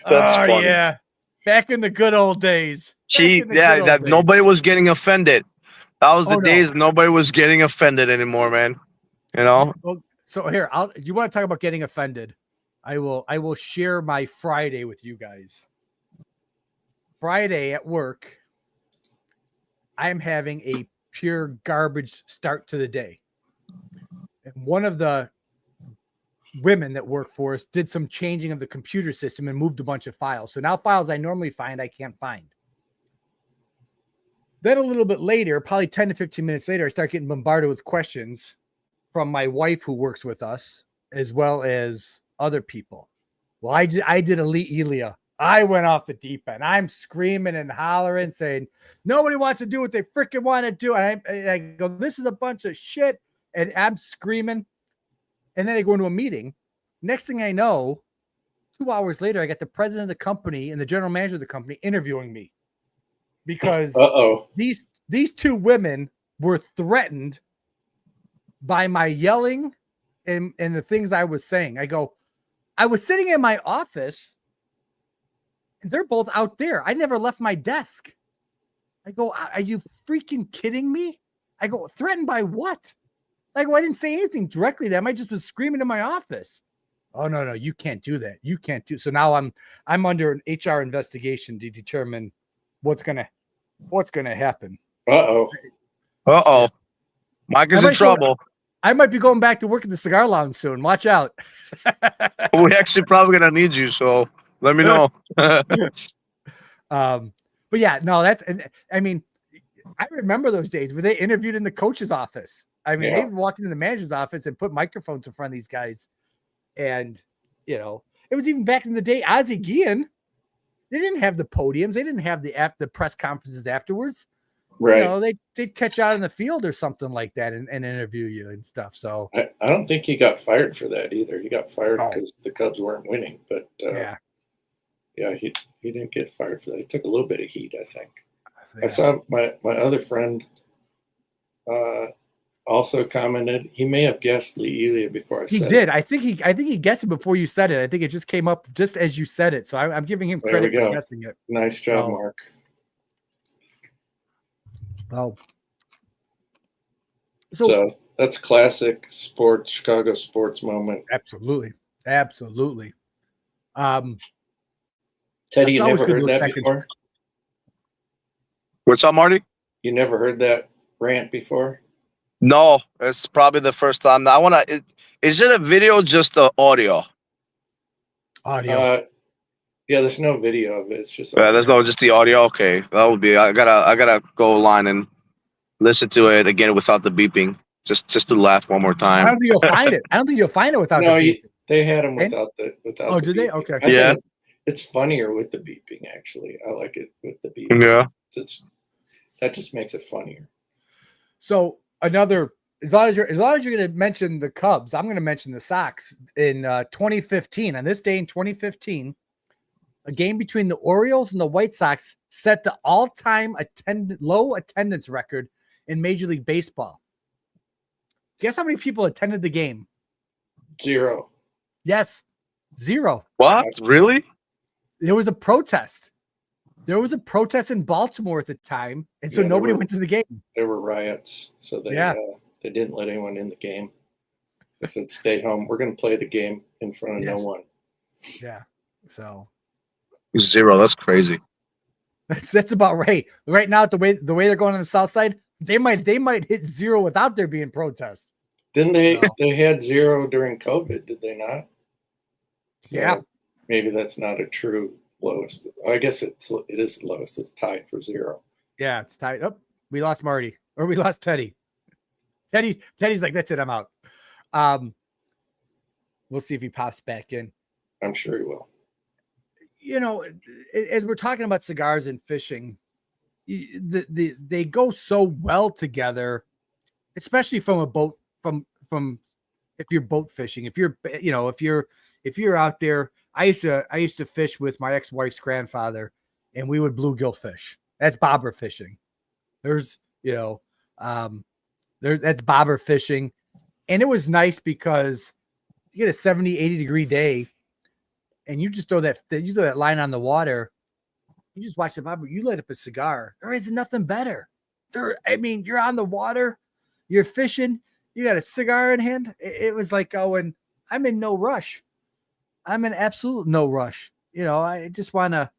That's funny. Yeah. Back in the good old days. Nobody was getting offended. That was the days nobody was getting offended anymore, man. You know? Well, so here, you want to talk about getting offended? I will share my Friday with you guys. Friday at work, I'm having a pure garbage start to the day. And one of the women that work for us did some changing of the computer system and moved a bunch of files. So now files I normally find, I can't find. Then a little bit later, probably 10 to 15 minutes later, I start getting bombarded with questions from my wife who works with us, as well as other people. Well, I did Elite Elia. I went off the deep end. I'm screaming and hollering, saying, nobody wants to do what they freaking want to do. And I go, this is a bunch of shit. And I'm screaming. And then I go into a meeting. Next thing I know, 2 hours later, I got the president of the company and the general manager of the company interviewing me because these two women were threatened by my yelling and the things I was saying. I was sitting in my office and they're both out there. I never left my desk. I go, are you freaking kidding me? I go, threatened by what? I go, I didn't say anything directly to them. I just was screaming in my office. Oh, no, you can't do that. You can't do. So now I'm under an HR investigation to determine what's gonna happen. Mike is in trouble. I might be going back to work at the cigar lounge soon. Watch out. We actually probably gonna need you, so let me know. But yeah, no, I mean, I remember those days where they interviewed in the coach's office. I mean, they walked into the manager's office and put microphones in front of these guys. And, you know, it was even back in the day, Ozzie Guillen, they didn't have the podiums. They didn't have the press conferences afterwards. Right. You know, they'd catch you out in the field or something like that and interview you and stuff. So I don't think he got fired for that either. He got fired because the Cubs weren't winning. But he didn't get fired for that. He took a little bit of heat, I think. Yeah. I saw my other friend also commented. He may have guessed Lee Elia before I said it. He did. I think he guessed it before you said it. I think it just came up just as you said it. So I'm giving him credit for guessing it. Nice job, Mark. Oh. So that's classic Chicago sports moment. Absolutely. Teddy, you never heard that before? What's up, Marty? You never heard that rant before? No, it's probably the first time. Is it a video or just the audio? Audio. Yeah, there's no video of it. It's just there's no just the audio. Okay, that would be. I gotta go online and listen to it again without the beeping, just to laugh one more time. I don't think you'll find it. Without the beeping. They had them without the. Oh, did they? Okay. It's funnier with the beeping. Actually, I like it with the beeping. Yeah. That just makes it funnier. So as long as you're going to mention the Cubs, I'm going to mention the Sox in 2015. On this day in 2015, a game between the Orioles and the White Sox set the all-time low attendance record in Major League Baseball. Guess how many people attended the game? 0. Yes, 0. What? Really? There was a protest. There was a protest in Baltimore at the time, and so nobody went to the game. There were riots, so they didn't let anyone in the game. They said, "Stay home. We're going to play the game in front of no one." Yeah. So 0. That's crazy. That's about right. Right now, the way they're going on the South Side, they might hit 0 without there being protests. Didn't they? No. They had 0 during COVID, did they not? So maybe that's not a true lowest. I guess it is the lowest. It's tied for 0. Yeah, it's tied. Oh, we lost Marty, or we lost Teddy. Teddy's like, that's it, I'm out. We'll see if he pops back in. I'm sure he will. You know, as we're talking about cigars and fishing, they go so well together, especially from a boat. From if you're boat fishing, if you're out there. I used to fish with my ex-wife's grandfather, and we would bluegill fish. That's bobber fishing. That's bobber fishing. And it was nice because you get a 70, 80 degree day and you just throw that line on the water. You just watch the bobber. You light up a cigar. There is nothing better. You're on the water, you're fishing, you got a cigar in hand. It was like going, I'm in no rush. I'm in absolute no rush. I just want to,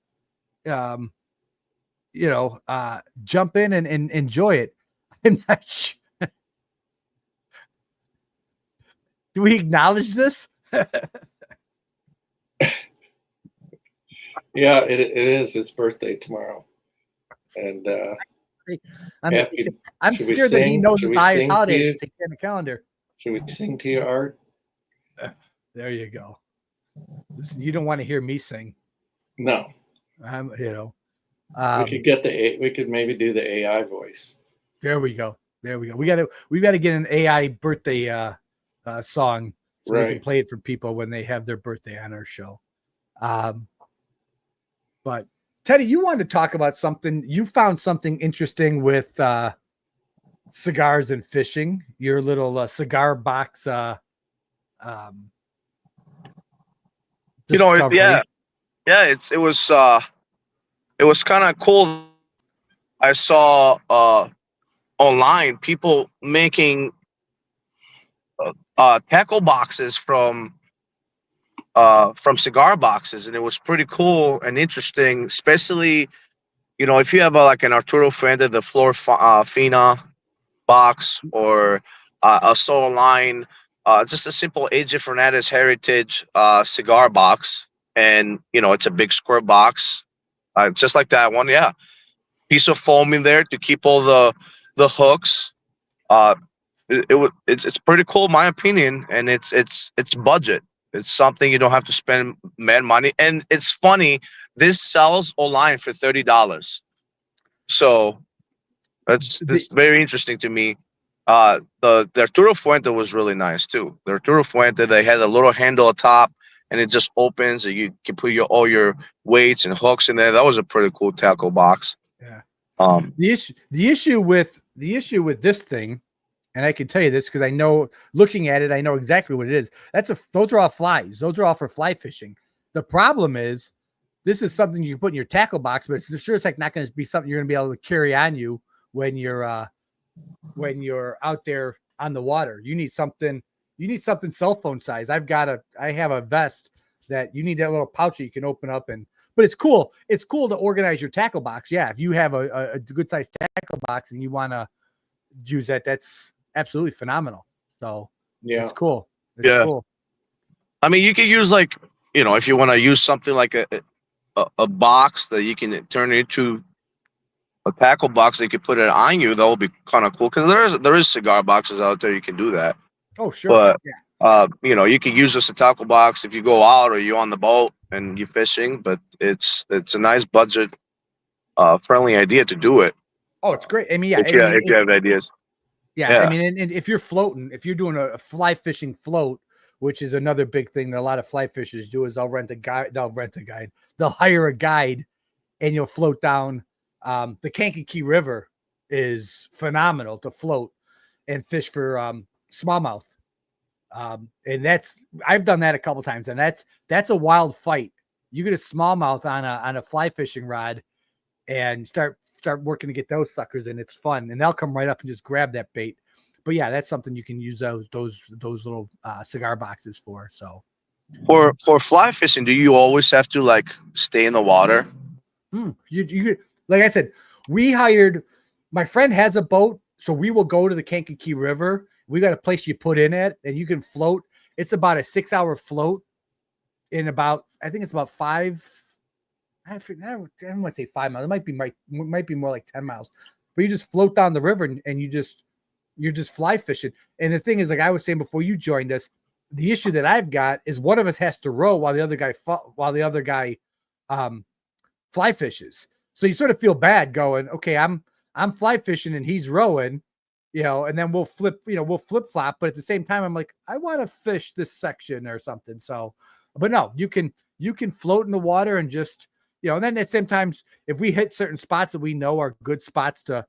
jump in and enjoy it. I'm not sure. Do we acknowledge this? Yeah, it is his birthday tomorrow. And I'm scared that he knows his highest holiday in the calendar. Should we sing to you, Art? There you go. Listen, you don't want to hear me sing. No. We could maybe do the AI voice. There we go. We got to get an AI birthday song so we can play it for people when they have their birthday on our show. But Teddy, you wanted to talk about something. You found something interesting with cigars and fishing. Your little cigar box. Discovery. Yeah. It was kind of cool. I saw online people making tackle boxes from cigar boxes, and it was pretty cool and interesting, especially if you have like an Arturo Fuente the Flor Fina box, or a solo line, just a simple AJ Fernandez Heritage cigar box, and it's a big square box, just like that one. Yeah, piece of foam in there to keep all the hooks. Uh, it's pretty cool, in my opinion, and it's budget. It's something you don't have to spend mad money, and it's funny. This sells online for $30, so that's very interesting to me. The Arturo Fuente was really nice too. The Arturo Fuente, they had a little handle at top, and it just opens, and you can put all your weights and hooks in there. That was a pretty cool tackle box. Yeah. The issue with this thing, and I can tell you this because I know, looking at it, I know exactly what it is. Those are all flies. Those are all for fly fishing. The problem is, this is something you can put in your tackle box, but it's sure as heck not going to be something you're going to be able to carry on you when you're out there on the water. You need something cell phone size. I have a vest that you need that little pouch that you can open up, but it's cool. It's cool to organize your tackle box. Yeah. If you have a good sized tackle box and you want to use that, that's absolutely phenomenal. So yeah, it's cool. It's cool. I mean, you could use, like, if you want to use something like a box that you can turn into a tackle box that you could put it on you, that would be kind of cool, because there is cigar boxes out there you can do that. Oh, sure. But you can use this as a tackle box if you go out or you're on the boat and you're fishing. But it's a nice budget friendly idea to do it. Oh, it's great. I mean, if you have ideas. Yeah, I mean, and if you're floating, if you're doing a fly fishing float, which is another big thing that a lot of fly fishers do, is they'll hire a guide, and you'll float down. The Kankakee River is phenomenal to float and fish for smallmouth. And I've done that a couple times, and that's a wild fight. You get a smallmouth on a fly fishing rod and start working to get those suckers, and it's fun, and they'll come right up and just grab that bait. But yeah, that's something you can use those little cigar boxes for. So for fly fishing, do you always have to, like, stay in the water? You like I said, my friend has a boat, so we will go to the Kankakee River. We got a place you put in it, and you can float. It's about a 6-hour float in about, I think it's about 5. I don't want to say 5 miles. It might be more like 10 miles. But you just float down the river, and you're just fly fishing. And the thing is, like I was saying before you joined us, the issue that I've got is one of us has to row while the other guy fly fishes. So you sort of feel bad going, okay, I'm fly fishing and he's rowing, and then we'll flip flop. But at the same time, I'm like, I want to fish this section or something. So, but no, you can float in the water and just, and then at the same time, if we hit certain spots that we know are good spots to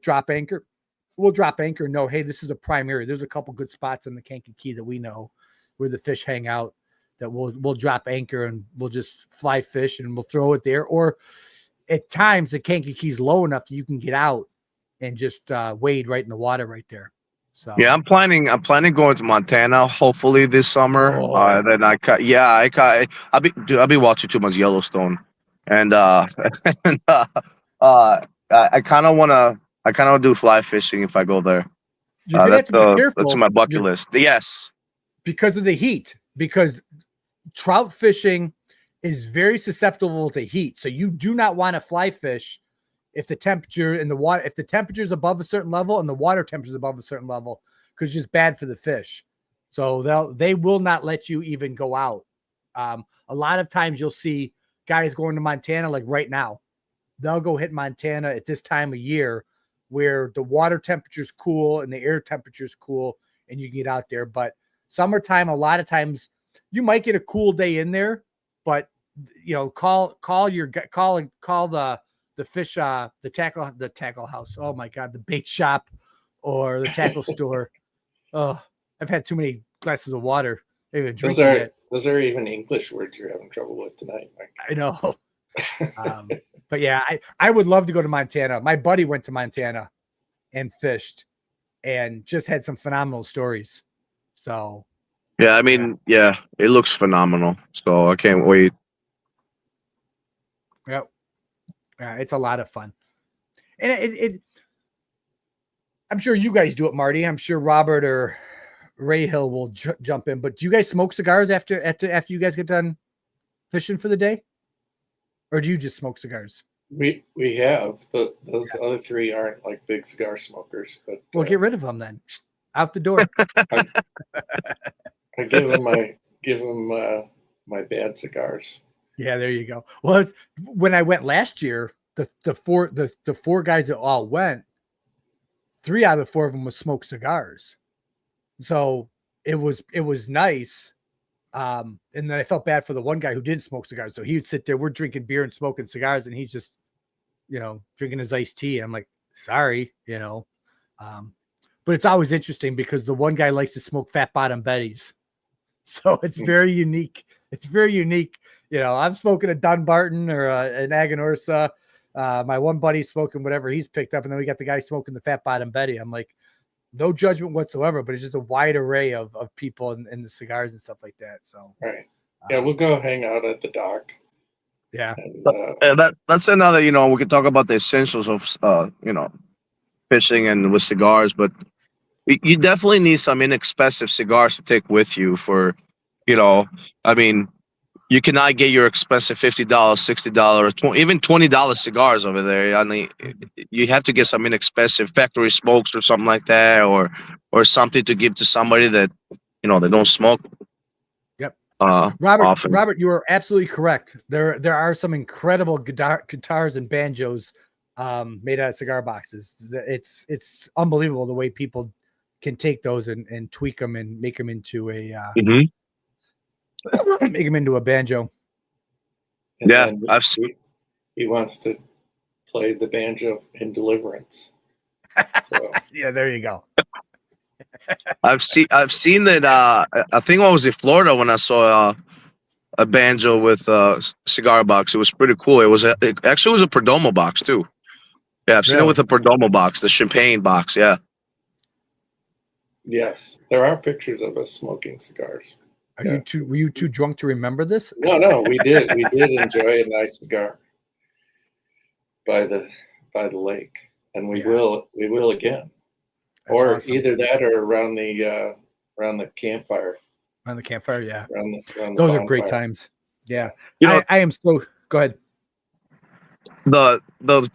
drop anchor, we'll drop anchor and know, hey, this is a prime area. There's a couple good spots in the Kankakee that we know where the fish hang out, that we'll drop anchor and we'll just fly fish and we'll throw it there. Or at times the Kankakee's low enough that you can get out and just wade right in the water right there. So yeah, I'm planning going to Montana hopefully this summer. Then I'll be watching too much Yellowstone, and I kind of want to do fly fishing if I go there. You're gonna have to be careful. That's on my bucket list. Yes, because of the heat. Because trout fishing is very susceptible to heat, so you do not want to fly fish if the temperature in the water, if the temperature is above a certain level and the water temperature is above a certain level, because it's just bad for the fish. So they will not let you even go out. A lot of times you'll see guys going to Montana, like right now. They'll go hit Montana at this time of year where the water temperature is cool and the air temperature is cool, and you can get out there. But summertime, a lot of times you might get a cool day in there, but call the fish, the tackle house. Oh my God, the bait shop or the tackle store. Oh, I've had too many glasses of water. I haven't drinking yet. Those are even English words you're having trouble with tonight, Mike. I know. But yeah, I would love to go to Montana. My buddy went to Montana and fished and just had some phenomenal stories. So Yeah, I mean, yeah, it looks phenomenal. So I can't wait. Yep. Yeah, it's a lot of fun. And it I'm sure you guys do it, Marty. I'm sure Robert or Ray Hill will jump in. But do you guys smoke cigars after you guys get done fishing for the day? Or do you just smoke cigars? We have. Those other three aren't like big cigar smokers. But well, get rid of them then. Out the door. I give them my bad cigars. Yeah, there you go. Well, when I went last year, the four guys that all went, 3 out of the 4 of them was smoke cigars. So it was nice. And then I felt bad for the one guy who didn't smoke cigars. So he would sit there, we're drinking beer and smoking cigars, and he's just, drinking his iced tea. I'm like, sorry, but it's always interesting because the one guy likes to smoke fat bottom Betty's. So it's very unique. It's very unique. I'm smoking a Dunbarton or an Aganorsa. My one buddy's smoking whatever he's picked up. And then we got the guy smoking the fat bottom Betty. I'm like, no judgment whatsoever, but it's just a wide array of people and the cigars and stuff like that. So, right. Yeah, we'll go hang out at the dock. Yeah. And, that's another, we could talk about the essentials of, fishing and with cigars, but you definitely need some inexpensive cigars to take with you for, I mean, you cannot get your expensive $50, $60, even $20 cigars over there. I mean, you have to get some inexpensive factory smokes or something like that, or something to give to somebody that, they don't smoke. Yep. Robert, you are absolutely correct. There are some incredible guitars and banjos made out of cigar boxes. It's unbelievable the way people can take those and tweak them and make them into a make them into a banjo. and Yeah, then I've seen. he wants to play the banjo in Deliverance. So Yeah, there you go. I've seen that. I think I was in Florida when I saw a banjo with a cigar box. It was pretty cool. It actually was a Perdomo box too. Yeah, I've seen it with a Perdomo box, the champagne box. Yeah. yes, there are pictures of us smoking cigars. Were you too drunk to remember this? No, we did enjoy a nice cigar by the lake, and we will again. That's Or awesome. either that or around the campfire. On the campfire, yeah. Around the Those are great bonfire. times. Yeah. I am so go ahead. the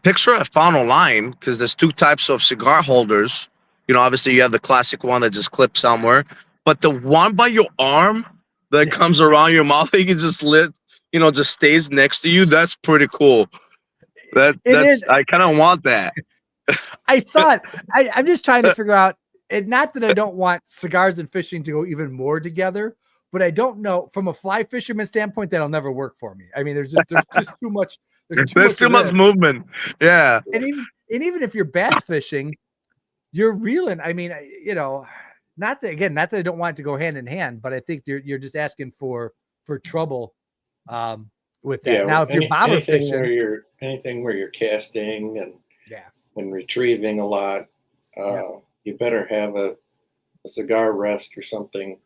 picture I found online, because there's 2 types of cigar holders. Obviously you have the classic one that just clips somewhere, but the one by your arm that comes around your mouth, you can just just stays next to you. That's pretty cool. That's I kind of want that. I saw it. I'm just trying to figure out, and not that I don't want cigars and fishing to go even more together, but I don't know from a fly fisherman standpoint, that'll never work for me. I mean, there's just too much. There's too much movement. Yeah. And even if you're bass fishing, you're reeling. I mean, not that I don't want it to go hand in hand, but I think you're just asking for trouble with that. Yeah, Now, if you're bobber fishing, anything where you're casting and retrieving a lot, Yeah. you better have a cigar rest or something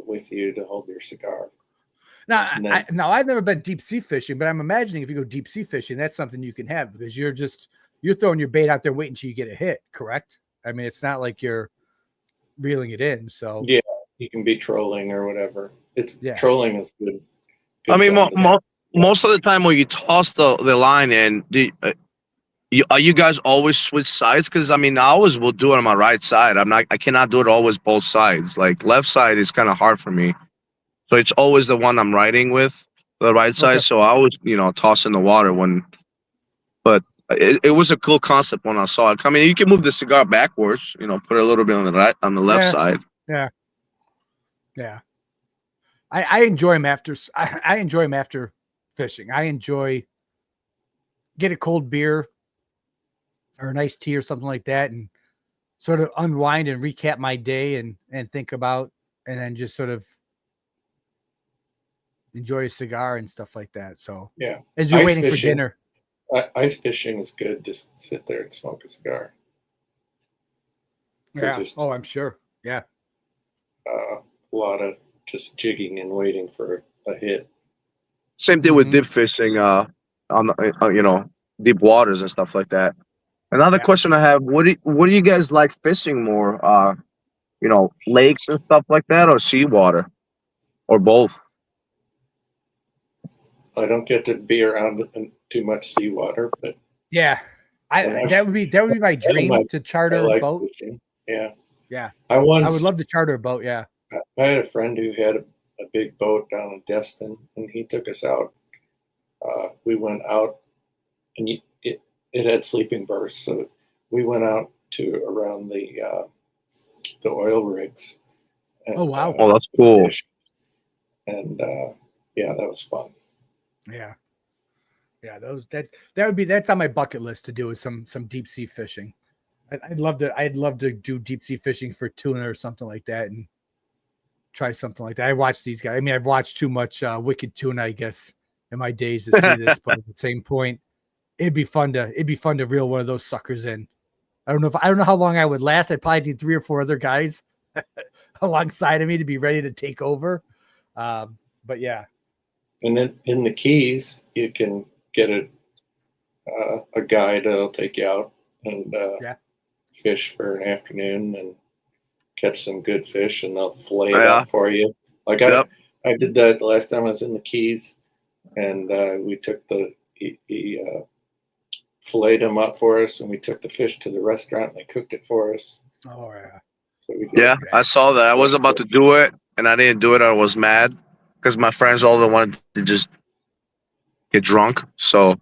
with you to hold your cigar. Now, And then- now I've never been deep sea fishing, but I'm imagining if you go deep sea fishing, that's something you can have because you're throwing your bait out there waiting until you get a hit, correct? I mean, it's not like you're reeling it in. So Yeah, you can be trolling or whatever. Yeah. Trolling is good. I mean, time to- most of the time when you toss the line in, are you guys always switch sides? Because I mean, I always will do it on my right side. I cannot do it always both sides. Like left side is kind of hard for me. So it's always the one I'm riding with, the right side. Okay. So I always, toss in the water but it was a cool concept when I saw it. I mean, you can move the cigar backwards, put a little bit on the left Yeah. side. Yeah. I enjoy them after. I enjoy them after fishing. I enjoy get a cold beer or a nice tea or something like that, and sort of unwind and recap my day and think about, and then just sort of enjoy a cigar and stuff like that. So Yeah. as you're Ice waiting for fishing. dinner. Ice fishing is good. Just sit there and smoke a cigar. Yeah. there's- Oh, I'm sure. Yeah. A lot of just jigging and waiting for a hit. Same thing with Mhm. dip fishing, on the, deep waters and stuff like that. Another Yeah. question I have: what do you guys like fishing more? Lakes and stuff like that, or seawater, or both? I don't get to be around in too much seawater, but Yeah. And That would be my dream to I charter a like boat. fishing. Yeah. Yeah. I I would once love to charter a boat. Yeah. I had a friend who had a big boat down in Destin, and he took us out. We went out, and it had sleeping berths, so we went out to around the oil rigs. And, Oh, wow. Oh, that's cool. fished. And yeah, that was fun. Yeah. Yeah. That's on my bucket list to do is some deep sea fishing. I'd love to do deep sea fishing for tuna or something like that and try something like that. I watch these guys. I mean, I've watched too much Wicked Tuna, I guess, in my days to see this, but at the same point, it'd be fun to reel one of those suckers in. I don't know how long I would last. I'd probably need 3 or 4 other guys alongside of me to be ready to take over. But yeah. And then in the Keys, you can get a guide that'll take you out and Yeah. fish for an afternoon and catch some good fish, and they'll fillet it Yeah. up for you. Like Yep. I did that the last time I was in the Keys, and we took he filleted them up for us, and we took the fish to the restaurant and they cooked it for us. Oh yeah. So we Yeah, I saw that. I was about to do it, and I didn't do it. I was mad because my friends all wanted to just get drunk. So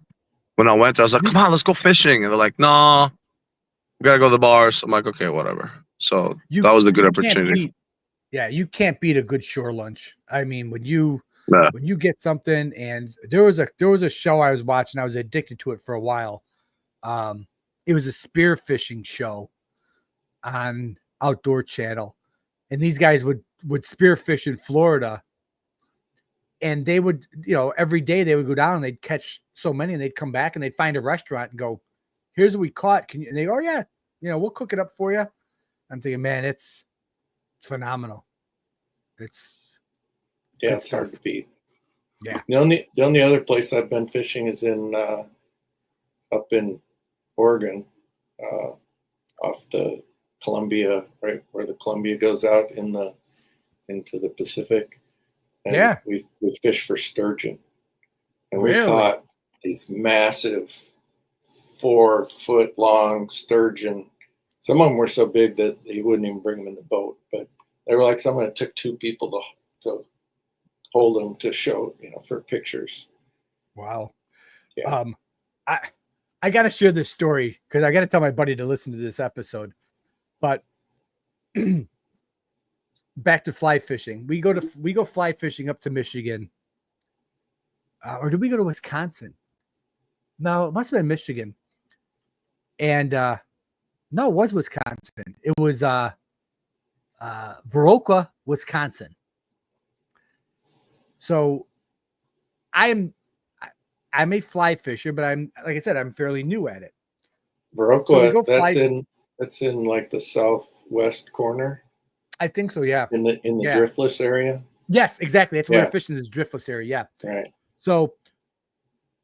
when I went, I was like, "Come on, let's go fishing," and they're like, "No, we gotta go to the bars." I'm like, "Okay, whatever." So that was a good opportunity. You can't beat a good shore lunch. I mean, when you Yeah. get something, and there was a show I was watching, I was addicted to it for a while. It was a spear fishing show on Outdoor Channel, and these guys would spearfish in Florida, and they would, every day they would go down and they'd catch so many, and they'd come back and they'd find a restaurant and go, "Here's what we caught. Can you?" And they go, "Oh yeah, we'll cook it up for you." I'm thinking, man, it's phenomenal. It's hard to beat. Yeah. The only other place I've been fishing is in up in Oregon, off the Columbia, right where the Columbia goes out into the Pacific. And Yeah. we fished for sturgeon, and Really? we caught these massive 4-foot long sturgeon. Some of them were so big that you wouldn't even bring them in the boat, but they were like something that took 2 people to hold them to show, for pictures. Wow. Yeah. I got to share this story because I got to tell my buddy to listen to this episode. But back to fly fishing. We go fly fishing up to Michigan. Or did we go to Wisconsin? No, it must have been Michigan. And no, it was Wisconsin. It was Viroqua, Wisconsin. So I'm a fly fisher, but I'm, like I said, I'm fairly new at it. Viroqua, that's in like the southwest corner. I think so, yeah. In the Yeah. driftless area. Yes, exactly. That's where Yeah. we're fishing, this driftless area. Yeah. Right. So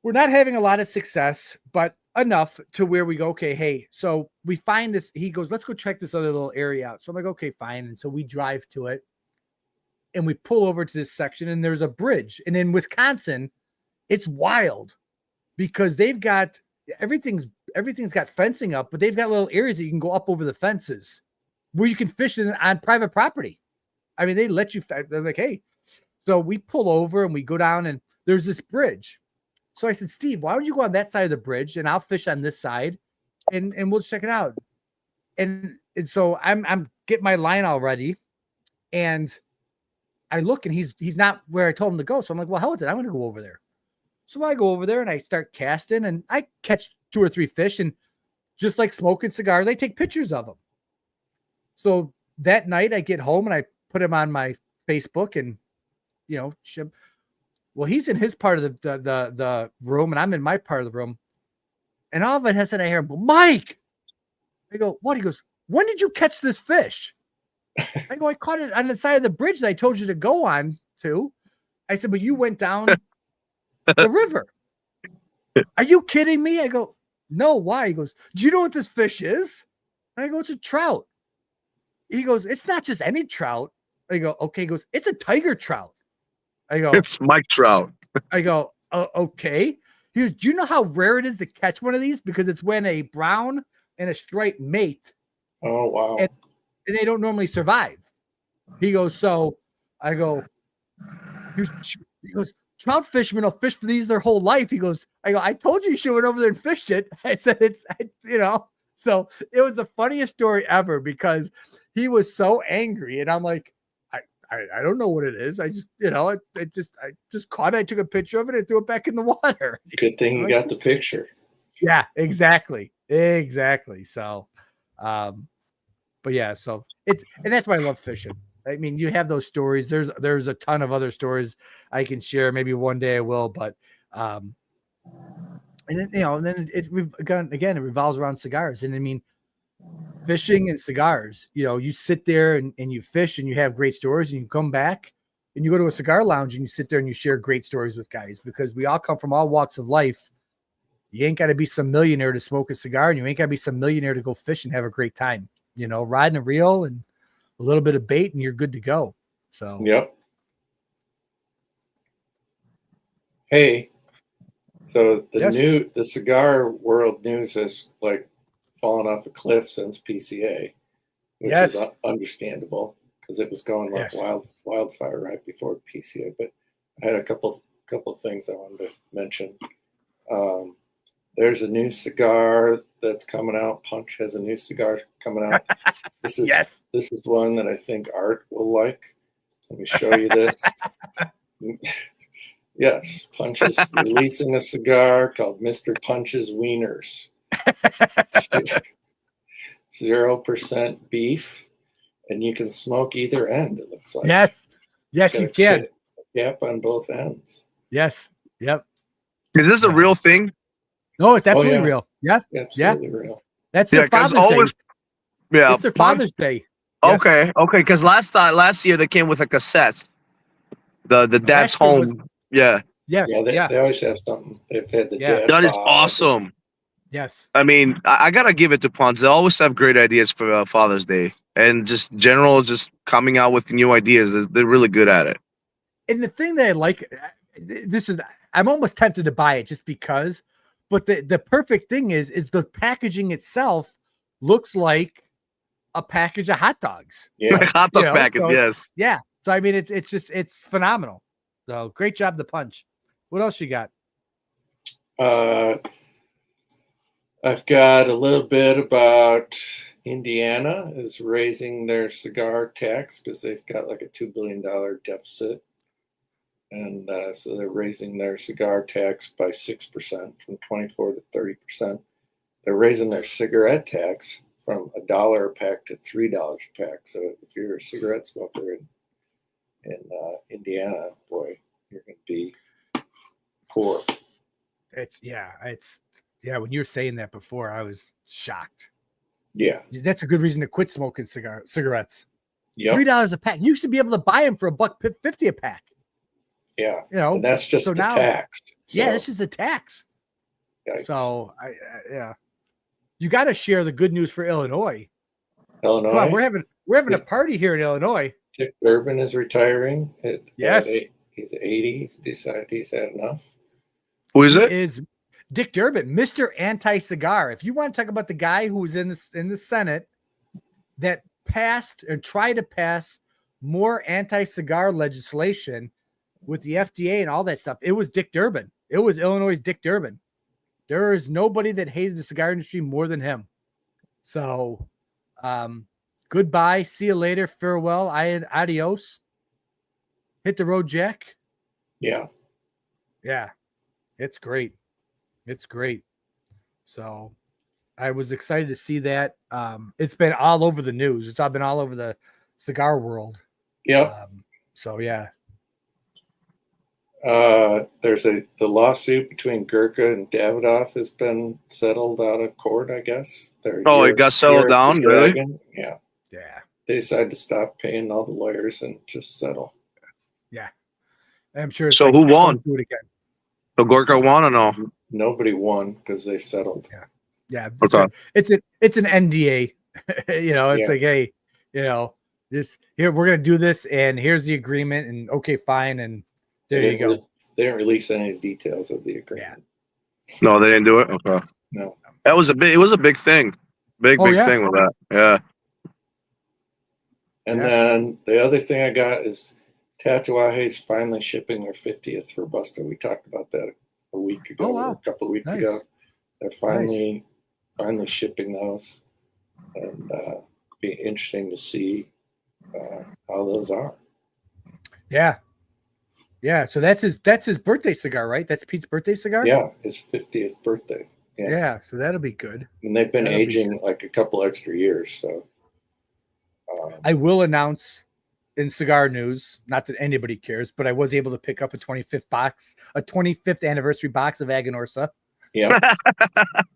we're not having a lot of success, but enough to where we go, okay, hey, so we find this. He goes, let's go check this other little area out. So I'm like, okay, fine. And so we drive to it and we pull over to this section, and there's a bridge. And in Wisconsin, it's wild because they've got everything's got fencing up, but they've got little areas that you can go up over the fences where you can fish on private property. I mean, they let you, they're like, hey, so we pull over and we go down, and there's this bridge. So I said, Steve, why don't you go on that side of the bridge and I'll fish on this side and we'll check it out. And so I'm getting my line all ready, and I look and he's not where I told him to go. So I'm like, well, hell with it. I'm going to go over there. So I go over there and I start casting and I catch 2 or 3 fish, and just like smoking cigars, I take pictures of them. So that night I get home and I put him on my Facebook and, well, he's in his part of the room and I'm in my part of the room. And all of a sudden I hear him go, Mike. I go, what? He goes, when did you catch this fish? I go, I caught it on the side of the bridge that I told you to go on to. I said, but you went down the river. Are you kidding me? I go, no, why? He goes, do you know what this fish is? And I go, it's a trout. He goes, it's not just any trout. I go, okay. He goes, it's a tiger trout. I go, It's Mike Trout. I go, okay. He goes, do you know how rare it is to catch one of these? Because it's when a brown and a striped mate. Oh, wow. And they don't normally survive. He goes, so I go, he goes, trout fishermen will fish for these their whole life. He goes, I told you should have went over there and fished it. I said, so it was the funniest story ever because he was so angry. And I'm like, I don't know what it is. I just, I just caught it. I took a picture of it and threw it back in the water. Good thing you got the picture. Yeah, exactly. So, but yeah, so and that's why I love fishing. I mean, you have those stories. There's a ton of other stories I can share. Maybe one day I will, but, and then it revolves around cigars. And I mean, fishing and cigars, you sit there and you fish and you have great stories, and you come back and you go to a cigar lounge and you sit there and you share great stories with guys, because we all come from all walks of life. You ain't got to be some millionaire to smoke a cigar, and you ain't got to be some millionaire to go fish and have a great time, riding a reel and a little bit of bait and you're good to go. So, yep. Hey, so the cigar world news has like fallen off a cliff since PCA, which is understandable because it was going like wildfire right before PCA. But I had a couple of things I wanted to mention. There's a new cigar that's coming out. Punch has a new cigar coming out. This is one that I think Art will like. Let me show you this. Yes, Punch is releasing a cigar called Mr. Punch's Wieners. 0% beef, and you can smoke either end, it looks like. Yes, you can. Gap on both ends. Yes. Yep. Is this a real thing? No, it's absolutely real. Yeah. Absolutely real. That's their Father's Day. Yeah. It's their Father's Day. Yes. Okay. Because last year they came with a cassette. The dad's home. They always have something. They've had the dad. That is awesome. Yes. I mean, I gotta give it to Ponce. They always have great ideas for Father's Day, and just coming out with new ideas. They're really good at it. And the thing that I like, I'm almost tempted to buy it just because. But the perfect thing is the packaging itself looks like a package of hot dogs. Yeah, hot dog package. So, yes. Yeah. So I mean, it's phenomenal. So great job, the Punch. What else you got? I've got a little bit about Indiana is raising their cigar tax because they've got like a $2 billion deficit. And so they're raising their cigar tax by 6% from 24 to 30%. They're raising their cigarette tax from $1 a pack to $3 a pack. So if you're a cigarette smoker in Indiana, boy, you're going to be poor. When you were saying that before, I was shocked. Yeah, that's a good reason to quit smoking cigarettes. Yep. $3 a pack. You used to be able to buy them for $1.50 a pack. Yeah, and that's just the tax. So, yeah, this is the tax. Yikes. So, you got to share the good news for Illinois. Come on, we're having a party here in Illinois. Dick Durbin is retiring. Yes, he's 80. Decided he's had enough. Who is it? Is Dick Durbin, Mr. Anti-Cigar. If you want to talk about the guy who was in the Senate that passed or tried to pass more anti-cigar legislation with the FDA and all that stuff, it was Dick Durbin. It was Illinois' Dick Durbin. There is nobody that hated the cigar industry more than him. So, goodbye. See you later. Farewell. Adios. Hit the Road Jack. Yeah. Yeah, it's great. It's great. So I was excited to see that. It's been all over the news. It's all been all over the cigar world. Yeah. So yeah. There's the lawsuit between Gurkha and Davidoff has been settled out of court, I guess. It got settled down, really? Yeah. Yeah. They decided to stop paying all the lawyers and just settle. Yeah. I'm sure. So who won? Don't do it again. So Gorka won or no? Nobody won because they settled. Yeah. Yeah. Okay. It's an NDA. It's like, hey, just here, we're going to do this, and here's the agreement, and okay, fine. And there you go. They didn't release any details of the agreement. Yeah. No, they didn't do it. Okay. No. It was a big thing. Big thing with that. Yeah. And then the other thing I got is Tatuaje's finally shipping their 50th for Buster. We talked about that a week ago, or a couple of weeks ago. They're finally shipping those, and be interesting to see how those are. Yeah. Yeah. So that's his birthday cigar, right? That's Pete's birthday cigar? Yeah, his 50th birthday. Yeah. So that'll be good. And they've been aging like a couple extra years. So I will announce in cigar news, not that anybody cares, but I was able to pick up a 25th anniversary box of Aganorsa. Yeah.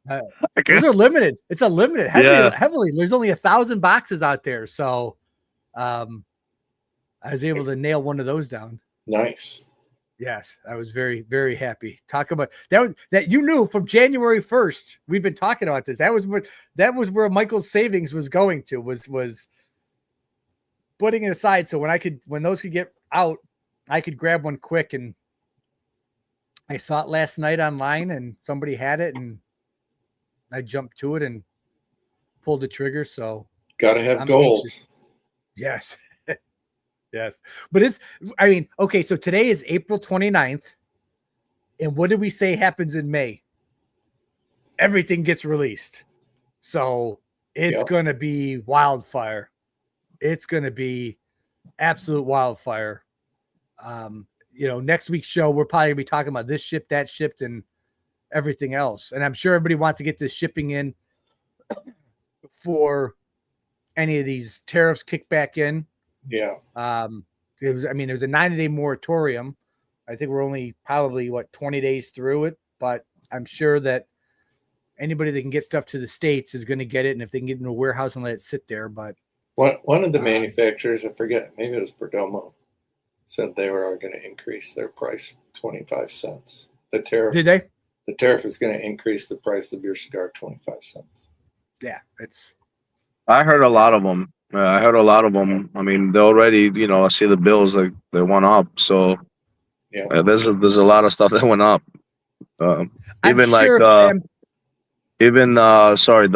Those are limited. It's a limited, heavily. There's only 1,000 boxes out there. So I was able to nail one of those down. Nice. Yes, I was very, very happy. Talk about that you knew from January 1st. We've been talking about this. That was where Michael's savings was going to, was putting it aside. So when those could get out, I could grab one quick. And I saw it last night online, and somebody had it, and I jumped to it and pulled the trigger. So gotta have goals. Anxious. Yes. Yes. But so today is April 29th. And what did we say happens in May? Everything gets released. So it's going to be wildfire. It's going to be absolute wildfire. Next week's show, we're probably going to be talking about this ship, that shipped, and everything else. And I'm sure everybody wants to get this shipping in before any of these tariffs kick back in. Yeah. It was a 90-day moratorium. I think we're only probably 20 days through it, but I'm sure that anybody that can get stuff to the States is going to get it. And if they can get in a warehouse and let it sit there, but one of the manufacturers, I forget, maybe it was Perdomo, said they were going to increase their price 25 cents. The tariff. Did they? The tariff is going to increase the price of your cigar 25 cents. Yeah. I heard a lot of them. I heard a lot of them. I mean, they already, I see the bills like they went up. So there's a lot of stuff that went up. Even the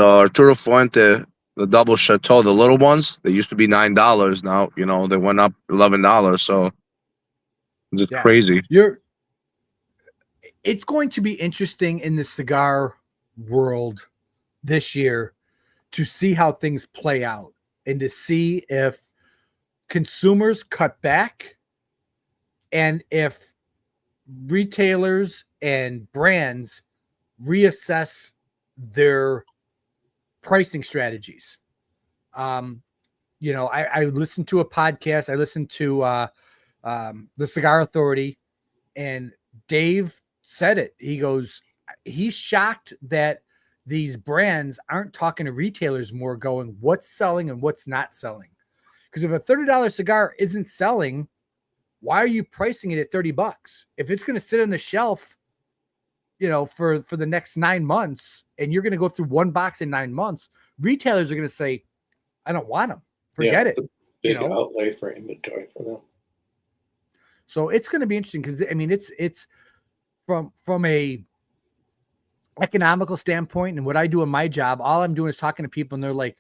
Arturo Fuente, the double Chateau, the little ones, they used to be $9. Now, they went up $11. So it's crazy. It's going to be interesting in the cigar world this year to see how things play out. And to see if consumers cut back and if retailers and brands reassess their pricing strategies. I listened to a podcast. I listened to the Cigar Authority, and Dave said it. He goes, he's shocked that these brands aren't talking to retailers more, going what's selling and what's not selling. Because if a $30 cigar isn't selling, why are you pricing it at $30? If it's going to sit on the shelf, for the next 9 months, and you're going to go through one box in 9 months, retailers are going to say, I don't want them. Forget it. Big outlay for inventory for them. So it's going to be interesting because it's from a economical standpoint, and what I do in my job, all I'm doing is talking to people, and they're like,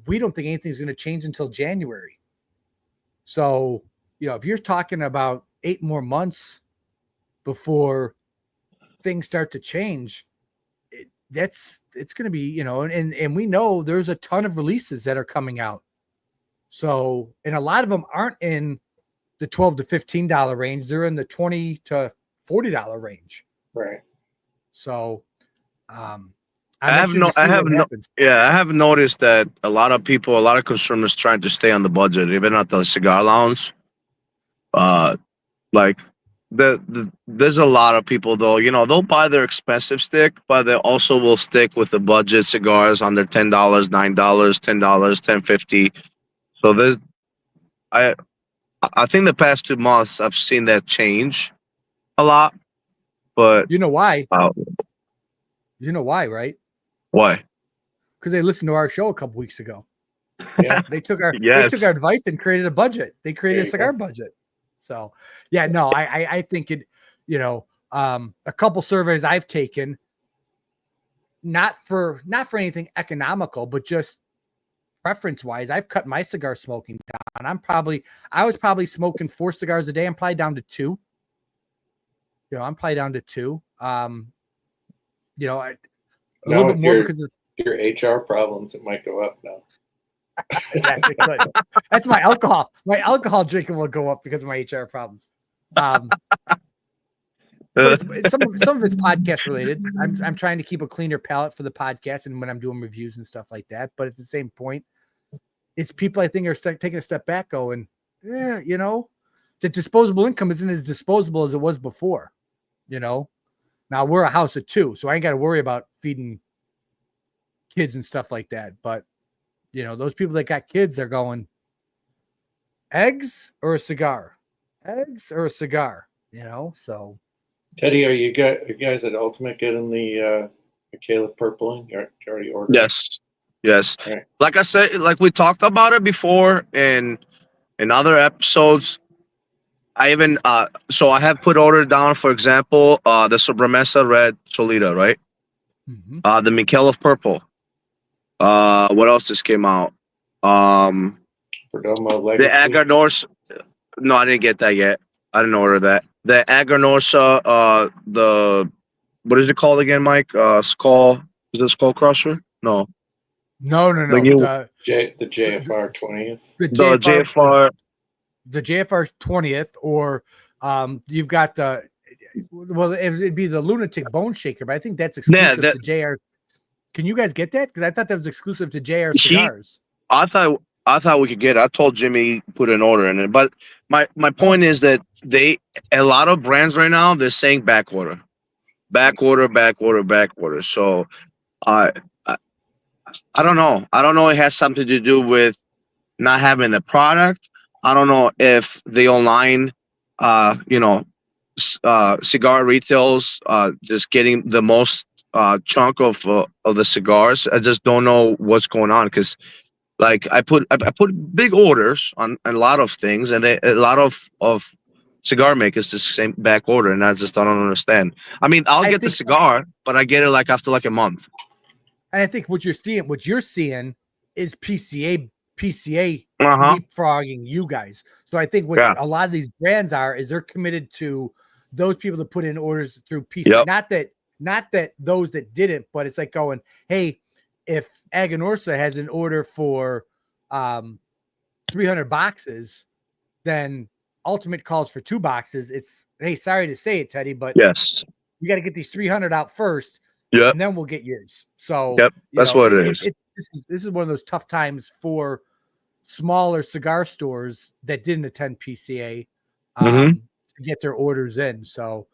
we don't think anything's going to change until January. So, if you're talking about 8 more months before things start to change, it's going to be, and we know there's a ton of releases that are coming out. So, and a lot of them aren't in the $12 to $15 range. They're in the $20 to $40 range. Right. So, I have noticed that a lot of consumers trying to stay on the budget, even at the cigar lounge. Like there's a lot of people though, they'll buy their expensive stick, but they also will stick with the budget cigars under $10, $9, $10, $10.50. So I think the past 2 months I've seen that change a lot. But you know why? You know why, right? Why? Because they listened to our show a couple weeks ago. Yeah. They took our advice and created a budget. They created a cigar budget. So yeah, no, I think it, a couple surveys I've taken, not for anything economical, but just preference wise, I've cut my cigar smoking down. I was probably smoking 4 cigars a day. I'm probably down to 2. I'm probably down to 2. A little bit more because of your HR problems. It might go up now. Yes, it could. That's my alcohol. My alcohol drinking will go up because of my HR problems. But some of it's podcast related. I'm trying to keep a cleaner palate for the podcast and when I'm doing reviews and stuff like that. But at the same point, it's people I think are taking a step back, going, the disposable income isn't as disposable as it was before. Now we're a house of 2, so I ain't got to worry about feeding kids and stuff like that. But those people that got kids, they're going, eggs or a cigar? Eggs or a cigar? So. Teddy, are you guys at Ultimate getting the Caliph Purpling? You already ordered? Yes. Right. Like I said, like we talked about it before in other episodes. I even so I have put order down, for example, the Sobremesa Red Solida, right? Mm-hmm. The Mikhailov Purple. What else just came out? Perdomo Legacy. The Aganorsa. No, I didn't get that yet. I didn't order that. The Aganorsa, what is it called again, Mike? Skull. Is it Skull Crusher? No. No. The JFR 20th. The JFR. The JFR 20th, or you've got it'd be the Lunatic Bone Shaker, but I think that's exclusive to JR. Can you guys get that? Because I thought that was exclusive to JR Cigars. I thought we could get it. I told Jimmy put an order in it. But my point is that a lot of brands right now, they're saying back order. So I don't know. I don't know. It has something to do with not having the product. I don't know if the online, cigar retails just getting the most chunk of the cigars. I just don't know what's going on because, like, I put big orders on a lot of things, and a lot of cigar makers just same back order, and I don't understand. I mean, I'll get the cigar, but I get it like after like a month. And I think what you're seeing is PCA Uh-huh. leapfrogging you guys. So I think what a lot of these brands is they're committed to those people that put in orders through PCA. Yep. Not that those that didn't, but it's like going, hey, if Aganorsa has an order for 300 boxes, then Ultimate calls for 2 boxes. It's, hey, sorry to say it, Teddy, but yes, you got to get these 300 out first, and then we'll get yours. So that's what it is. This is one of those tough times for smaller cigar stores that didn't attend PCA to get their orders in. So,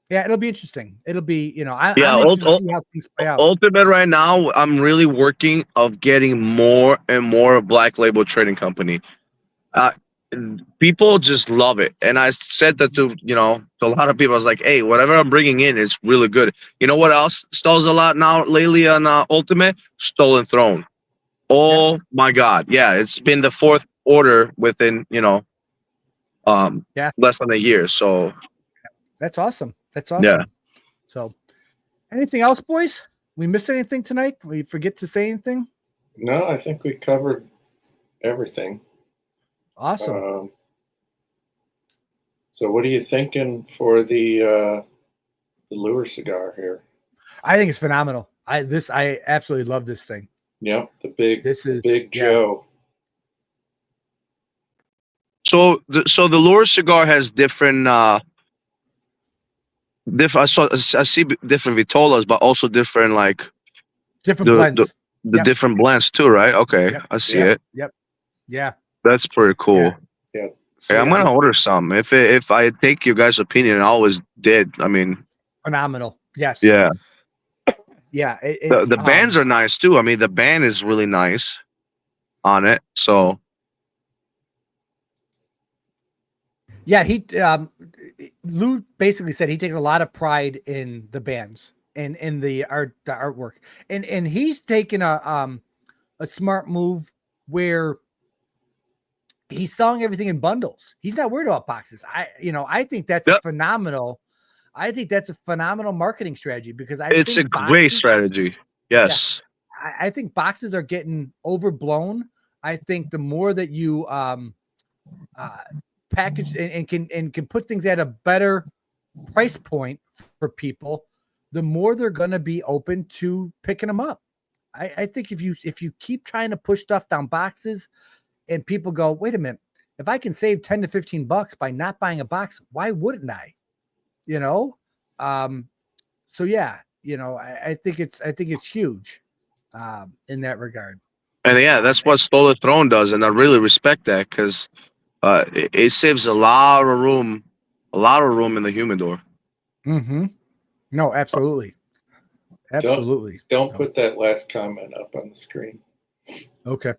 it'll be interesting. It'll be, I'm interested to see how things play out. Ultimate right now, I'm really working of getting more and more Black Label Trading Company. People just love it. And I said that to a lot of people. I was like, hey, whatever I'm bringing in, it's really good. You know what else sells a lot now lately on Ultimate? Stolen Throne. Oh my God. Yeah, it's been the 4th order within, less than a year. So that's awesome. Yeah. So anything else, boys? We missed anything tonight? We forget to say anything? No, I think we covered everything. Awesome. So what are you thinking for the Lure cigar here? I think it's phenomenal. I absolutely love this thing. Yep, the Big Joe. So the Lure cigar has different I see different vitolas, but also different like Different the blends. Yep. different blends too, right? Okay, Yep. I see Yeah. it. Yep. Yeah. That's pretty cool. Yeah. So Hey, I'm gonna order some. If I take you guys' opinion, I always did. I mean, phenomenal. Yes. yeah. Yeah. The bands are nice too. I mean, the band is really nice on it. So Yeah, Lou basically said he takes a lot of pride in the bands and in the artwork. And he's taken a smart move where he's selling everything in bundles. He's not worried about boxes. I think that's Yep. I think that's a phenomenal marketing strategy because it's a great strategy. Yes. I think boxes are getting overblown. I think the more that you package and can put things at a better price point for people, the more they're going to be open to picking them up. I think if you keep trying to push stuff down boxes and people go, wait a minute, if I can save 10 to 15 bucks by not buying a box, why wouldn't I? So yeah, I think it's huge in that regard. And yeah, that's what Stole the Throne does, and I really respect that because it saves a lot of room in the humidor. Mm-hmm. No, absolutely. Absolutely. Don't put that last comment up on the screen. Okay.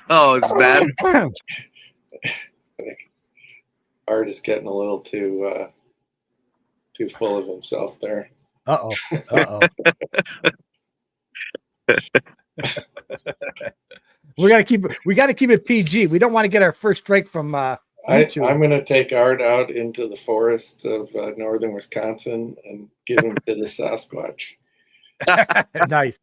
Oh, it's bad. I think Art is getting a little too full of himself there. Uh-oh. we gotta keep it PG. We don't want to get our first strike from YouTube. I'm gonna take Art out into the forest of northern Wisconsin and give him to the Sasquatch. Nice.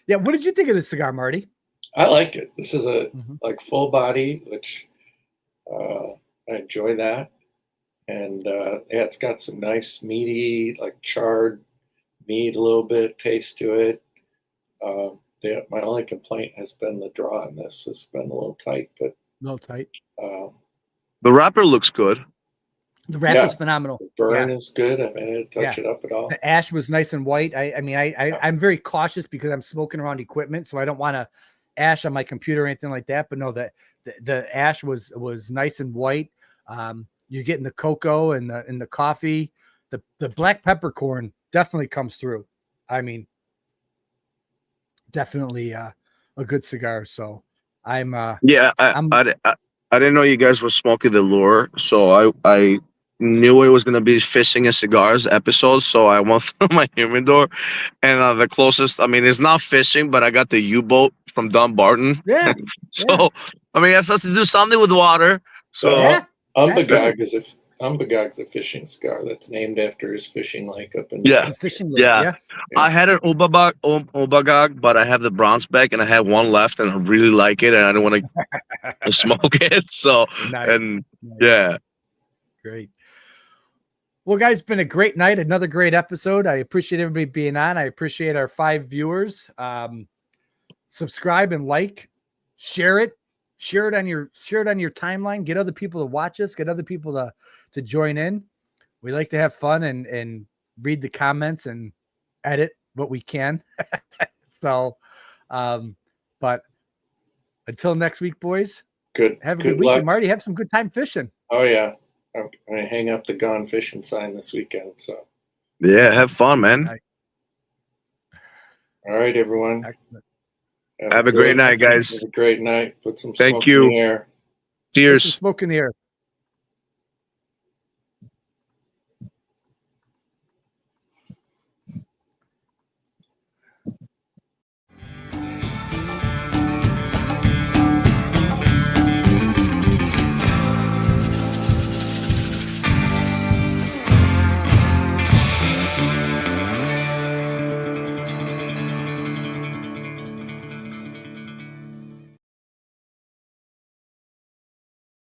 Yeah, what did you think of this cigar, Marty? I like it. This is a like full body, which I enjoy that. And yeah, it's got some nice meaty, like charred meat, a little bit taste to it. My only complaint has been the draw on this. It's been a little tight, but A little tight. The wrapper looks good. The wrapper's phenomenal. The burn is good. I mean, I didn't touch it up at all. The ash was nice and white. I'm very cautious because I'm smoking around equipment, so I don't want to ash on my computer or anything like that. But no, the ash was nice and white. You're getting the cocoa and the coffee. The black peppercorn definitely comes through. I mean, definitely a good cigar. So I didn't know you guys were smoking the Lure, so I knew it was gonna be fishing and cigars episode. So I went through my humidor, and the closest, I mean, it's not fishing, but I got the U-boat from Dunbarton. Yeah. So I mean, it has to do something with water. So Umbagog's a fishing cigar that's named after his fishing lake up in fishing lake. Yeah. I had an Ubagog, but I have the bronze bag and I have one left, and I really like it, and I don't want to smoke it. So yeah, great. Well, guys, it's been a great night. Another great episode. I appreciate everybody being on. I appreciate our 5 viewers. Subscribe and like, share it on your timeline. Get other people to watch us. Get other people to join in. We like to have fun and read the comments and edit what we can. So, but until next week, boys. Have a good weekend, Marty. Have some good time fishing. Oh yeah, I'm gonna hang up the Gone Fishing sign this weekend. So yeah, have fun, man. Nice. All right, everyone. Excellent. Have a great night, guys. Have a great night. Put some Thank smoke you. in the air. Cheers. Put some smoke in the air.